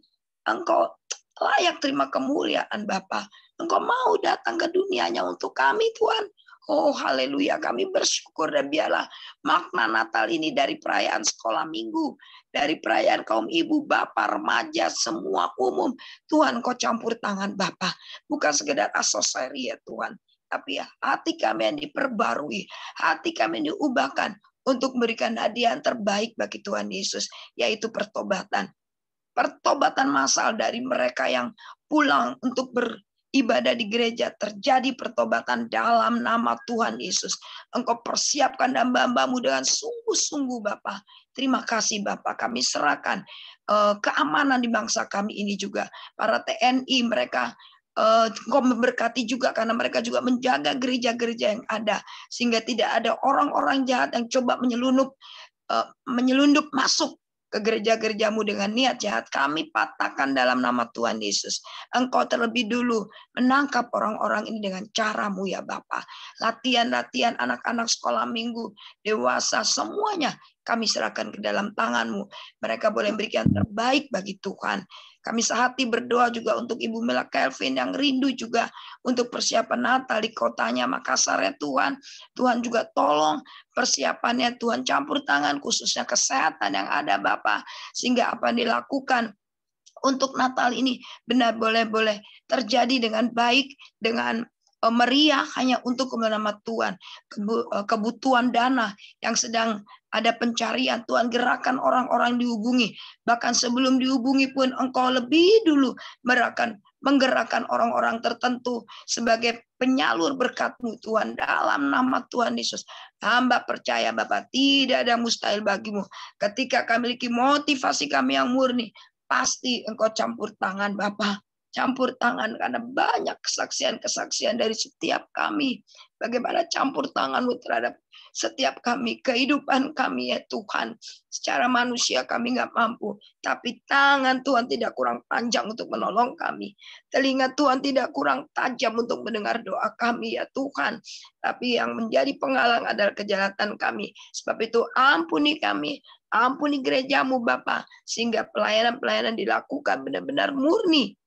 Speaker 5: Engkau layak terima kemuliaan Bapa. Engkau mau datang ke dunianya untuk kami Tuhan. Oh haleluya, kami bersyukur dan biarlah makna Natal ini dari perayaan sekolah minggu, dari perayaan kaum ibu, bapak, remaja, semua umum. Tuhan Kau campur tangan Bapa. Bukan sekedar aksesori ya Tuhan, tapi ya hati kami yang diperbarui, hati kami yang diubahkan untuk memberikan hadiah yang terbaik bagi Tuhan Yesus, yaitu pertobatan. Pertobatan massal dari mereka yang pulang untuk beribadah di gereja. Terjadi pertobatan dalam nama Tuhan Yesus. Engkau persiapkan hamba-Hamba-Mu dengan sungguh-sungguh Bapa. Terima kasih Bapa, kami serahkan keamanan di bangsa kami ini juga. Para TNI mereka Engkau memberkati juga karena mereka juga menjaga gereja-gereja yang ada. Sehingga tidak ada orang-orang jahat yang coba menyelundup masuk ke gereja-gereja-Mu dengan niat jahat. Kami patahkan dalam nama Tuhan Yesus. Engkau terlebih dulu menangkap orang-orang ini dengan cara-Mu ya Bapa. Latihan-latihan anak-anak sekolah minggu, dewasa, semuanya kami serahkan ke dalam tangan-Mu. Mereka boleh berikan terbaik bagi Tuhan. Kami sehati berdoa juga untuk Ibu Mela Kelvin yang rindu juga untuk persiapan Natal di kotanya Makassar ya Tuhan. Tuhan juga tolong persiapannya, Tuhan campur tangan khususnya kesehatan yang ada Bapa. Sehingga apa yang dilakukan untuk Natal ini benar boleh terjadi dengan baik, dengan meriah hanya untuk kemuliaan nama Tuhan. Kebutuhan dana yang sedang ada pencarian, Tuhan gerakan orang-orang dihubungi. Bahkan sebelum dihubungi pun Engkau lebih dulu menggerakkan orang-orang tertentu sebagai penyalur berkat-Mu Tuhan. Dalam nama Tuhan Yesus, hamba percaya Bapak, tidak ada mustahil bagi-Mu. Ketika kami memiliki motivasi kami yang murni, pasti Engkau campur tangan Bapak. Campur tangan karena banyak kesaksian-kesaksian dari setiap kami. Bagaimana campur tangan-Mu terhadap setiap kami, kehidupan kami ya Tuhan. Secara manusia kami nggak mampu, tapi tangan Tuhan tidak kurang panjang untuk menolong kami. Telinga Tuhan tidak kurang tajam untuk mendengar doa kami ya Tuhan. Tapi yang menjadi penghalang adalah kejahatan kami. Sebab itu ampuni kami, ampuni gereja-Mu Bapa, sehingga pelayanan-pelayanan dilakukan benar-benar murni.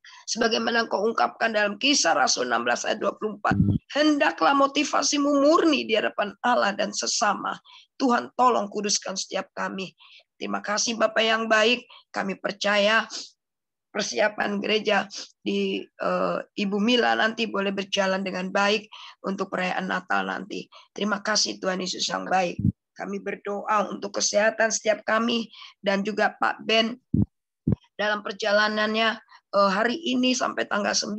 Speaker 5: Sebagaimana Engkau ungkapkan dalam Kisah Rasul 16 ayat 24. Hendaklah motivasimu murni di hadapan Allah dan sesama. Tuhan tolong kuduskan setiap kami. Terima kasih Bapak yang baik. Kami percaya persiapan gereja di Ibu Mila nanti boleh berjalan dengan baik untuk perayaan Natal nanti. Terima kasih Tuhan Yesus yang baik. Kami berdoa untuk kesehatan setiap kami dan juga Pak Ben dalam perjalanannya hari ini sampai tanggal 9.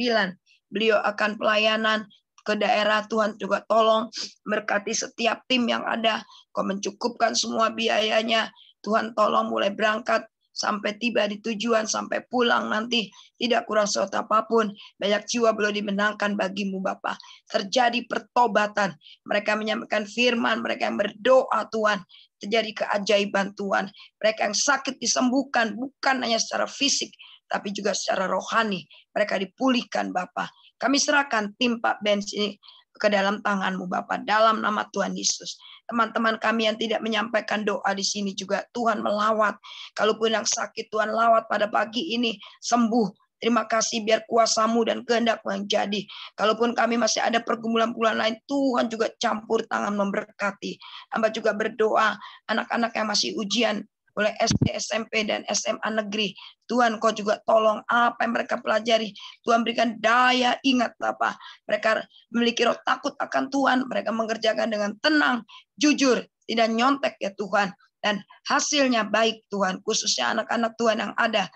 Speaker 5: Beliau akan pelayanan ke daerah. Tuhan juga tolong berkati setiap tim yang ada. Kau mencukupkan semua biayanya. Tuhan tolong mulai berangkat sampai tiba di tujuan, sampai pulang nanti. Tidak kurang sesuatu apapun. Banyak jiwa belum dimenangkan bagi-Mu Bapa. Terjadi pertobatan. Mereka menyampaikan firman. Mereka yang berdoa Tuhan. Terjadi keajaiban Tuhan. Mereka yang sakit disembuhkan. Bukan hanya secara fisik, tapi juga secara rohani. Mereka dipulihkan Bapa. Kami serahkan tim Pak Benz ini ke dalam tangan-Mu Bapa, dalam nama Tuhan Yesus. Teman-teman kami yang tidak menyampaikan doa di sini juga Tuhan melawat. Kalaupun yang sakit Tuhan lawat pada pagi ini sembuh. Terima kasih biar kuasa-Mu dan kehendak-Mu yang jadi. Kalaupun kami masih ada pergumulan-pergumulan lain, Tuhan juga campur tangan memberkati. Hamba juga berdoa anak-anak yang masih ujian oleh SD, SMP, dan SMA negeri. Tuhan, Kau juga tolong apa yang mereka pelajari. Tuhan berikan daya ingat Bapa. Mereka memiliki roh takut akan Tuhan. Mereka mengerjakan dengan tenang, jujur, tidak nyontek ya Tuhan. Dan hasilnya baik Tuhan. Khususnya anak-anak Tuhan yang ada.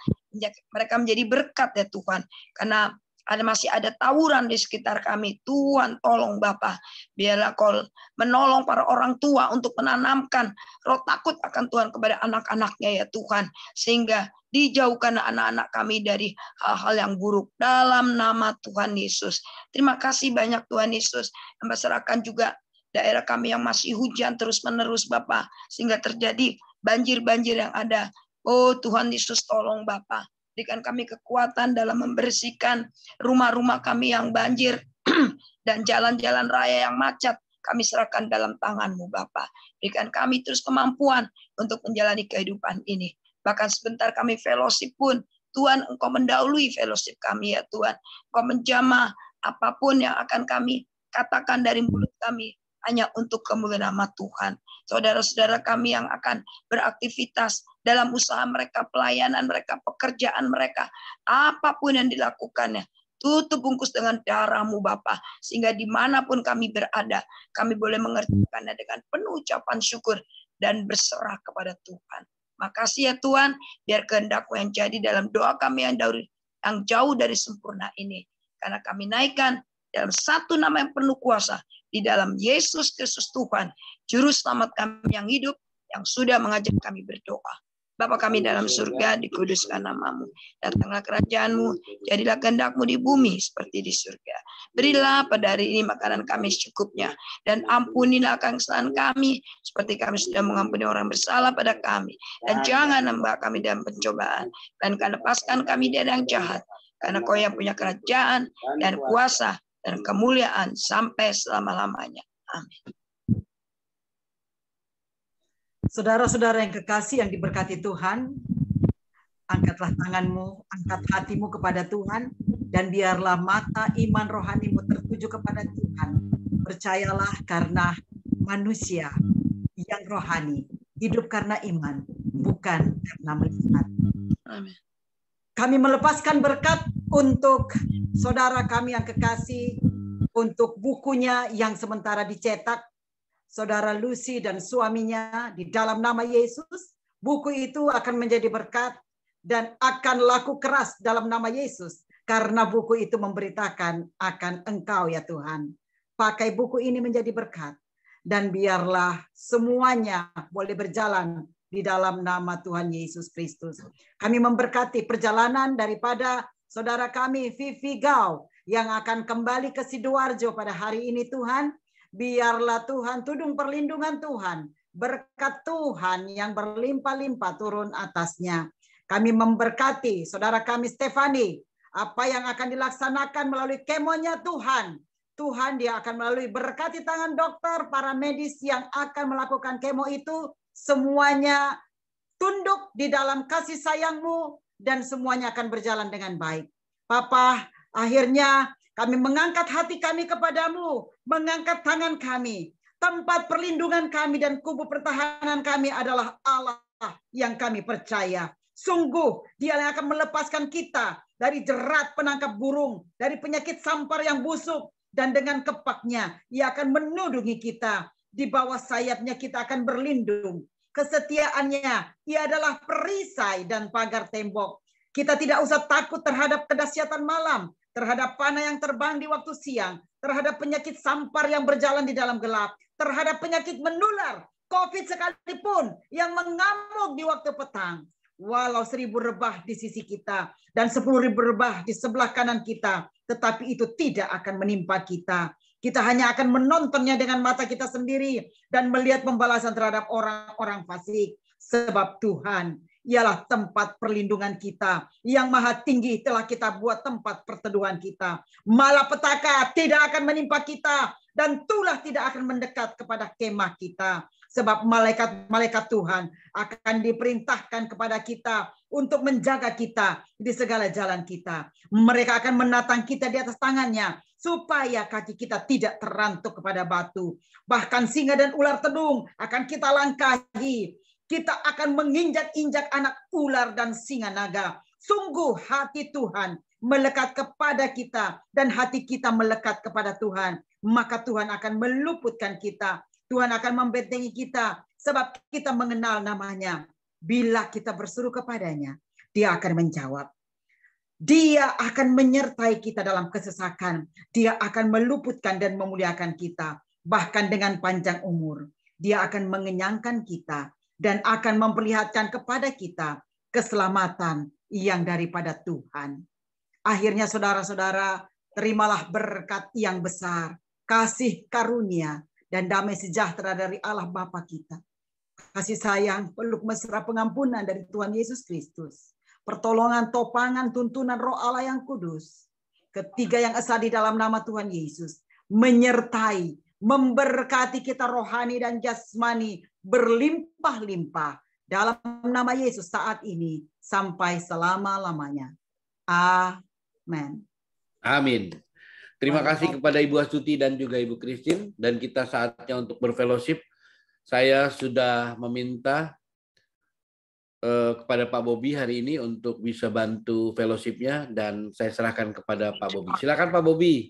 Speaker 5: Mereka menjadi berkat ya Tuhan. Karena masih ada tawuran di sekitar kami. Tuhan tolong Bapa. Biarlah Kau menolong para orang tua untuk menanamkan roh takut akan Tuhan kepada anak-anaknya ya Tuhan. Sehingga dijauhkan anak-anak kami dari hal-hal yang buruk. Dalam nama Tuhan Yesus. Terima kasih banyak Tuhan Yesus. Hamba serahkan juga daerah kami yang masih hujan terus-menerus Bapa. Sehingga terjadi banjir-banjir yang ada. Oh Tuhan Yesus tolong Bapa. Berikan kami kekuatan dalam membersihkan rumah-rumah kami yang banjir dan jalan-jalan raya yang macet. Kami serahkan dalam tangan-Mu Bapa. Berikan kami terus kemampuan untuk menjalani kehidupan ini. Bahkan sebentar kami fellowship pun, Tuhan Engkau mendahului fellowship kami ya Tuhan. Engkau menjamah apapun yang akan kami katakan dari mulut kami. Hanya untuk kemuliaan nama Tuhan. Saudara-saudara kami yang akan beraktivitas dalam usaha mereka, pelayanan mereka, pekerjaan mereka, apapun yang dilakukannya, tutup bungkus dengan darah-Mu Bapa, sehingga dimanapun kami berada, kami boleh mengerjakannya dengan penuh ucapan syukur dan berserah kepada Tuhan. Makasih ya Tuhan, biar kehendak-Mu yang jadi dalam doa kami yang jauh dari sempurna ini. Karena kami naikkan dalam satu nama yang penuh kuasa, di dalam Yesus Kristus Tuhan, Juru Selamat kami yang hidup, yang sudah mengajar kami berdoa. Bapa kami dalam surga, dikuduskan nama-Mu. Datanglah kerajaan-Mu, jadilah kehendak-Mu di bumi seperti di surga. Berilah pada hari ini makanan kami secukupnya, dan ampunilah kesalahan kami, seperti kami sudah mengampuni orang bersalah pada kami. Dan jangan membawa kami dalam pencobaan, dan lepaskan kami dari yang jahat. Karena Kau yang punya kerajaan dan kuasa dan kemuliaan sampai selama-lamanya. Amin.
Speaker 7: Saudara-saudara yang kekasih yang diberkati Tuhan, angkatlah tanganmu, angkat hatimu kepada Tuhan, dan biarlah mata iman rohanimu tertuju kepada Tuhan. Percayalah karena manusia yang rohani hidup karena iman, bukan karena melihat.
Speaker 5: Amin.
Speaker 7: Kami melepaskan berkat untuk saudara kami yang kekasih, untuk bukunya yang sementara dicetak, saudara Lucy dan suaminya di dalam nama Yesus. Buku itu akan menjadi berkat dan akan laku keras dalam nama Yesus, karena buku itu memberitakan akan Engkau ya Tuhan. Pakai buku ini menjadi berkat, dan biarlah semuanya boleh berjalan di dalam nama Tuhan Yesus Kristus. Kami memberkati perjalanan daripada saudara kami Vivi Gau yang akan kembali ke Sidoarjo pada hari ini Tuhan. Biarlah Tuhan tudung perlindungan Tuhan, berkat Tuhan yang berlimpah-limpah turun atasnya. Kami memberkati saudara kami Stefani, apa yang akan dilaksanakan melalui kemonya Tuhan. Tuhan dia akan melalui berkati tangan dokter, para medis yang akan melakukan kemo itu, semuanya tunduk di dalam kasih sayang-Mu dan semuanya akan berjalan dengan baik. Papa, akhirnya kami mengangkat hati kami kepadamu, mengangkat tangan kami. Tempat perlindungan kami dan kubu pertahanan kami adalah Allah yang kami percaya. Sungguh dia yang akan melepaskan kita dari jerat penangkap burung, dari penyakit sampar yang busuk, dan dengan kepaknya ia akan menudungi kita. Di bawah sayapnya kita akan berlindung. Kesetiaannya, ia adalah perisai dan pagar tembok. Kita tidak usah takut terhadap kedahsyatan malam, terhadap panah yang terbang di waktu siang, terhadap penyakit sampar yang berjalan di dalam gelap, terhadap penyakit menular, COVID sekalipun yang mengamuk di waktu petang. Walau 1000 rebah di sisi kita dan 10.000 rebah di sebelah kanan kita, tetapi itu tidak akan menimpa kita. Kita hanya akan menontonnya dengan mata kita sendiri dan melihat pembalasan terhadap orang-orang fasik. Sebab Tuhan ialah tempat perlindungan kita. Yang maha tinggi telah kita buat tempat perteduhan kita. Malapetaka tidak akan menimpa kita dan tulah tidak akan mendekat kepada kemah kita. Sebab malaikat-malaikat Tuhan akan diperintahkan kepada kita untuk menjaga kita di segala jalan kita. Mereka akan menatang kita di atas tangannya, supaya kaki kita tidak terantuk kepada batu. Bahkan singa dan ular tedung akan kita langkahi. Kita akan menginjak-injak anak ular dan singa naga. Sungguh hati Tuhan melekat kepada kita, dan hati kita melekat kepada Tuhan. Maka Tuhan akan meluputkan kita. Tuhan akan membentengi kita, sebab kita mengenal namanya. Bila kita berseru kepadanya, dia akan menjawab. Dia akan menyertai kita dalam kesesakan. Dia akan meluputkan dan memuliakan kita. Bahkan dengan panjang umur, dia akan mengenyangkan kita dan akan memperlihatkan kepada kita keselamatan yang daripada Tuhan. Akhirnya saudara-saudara, terimalah berkat yang besar, kasih karunia, dan damai sejahtera dari Allah Bapa kita. Kasih sayang, peluk mesra pengampunan dari Tuhan Yesus Kristus. Pertolongan, topangan, tuntunan Roh Allah yang kudus. Ketiga yang esa di dalam nama Tuhan Yesus. Menyertai, memberkati kita rohani dan jasmani berlimpah-limpah. Dalam nama Yesus saat ini sampai selama-lamanya. Amin.
Speaker 1: Amin. Terima kasih kepada Ibu Astuti dan juga Ibu Christine. Dan kita saatnya untuk berfellowship. Saya sudah meminta kepada Pak Bobi hari ini untuk bisa bantu fellowship-nya. Dan saya serahkan kepada Pak Bobi. Silakan Pak Bobi.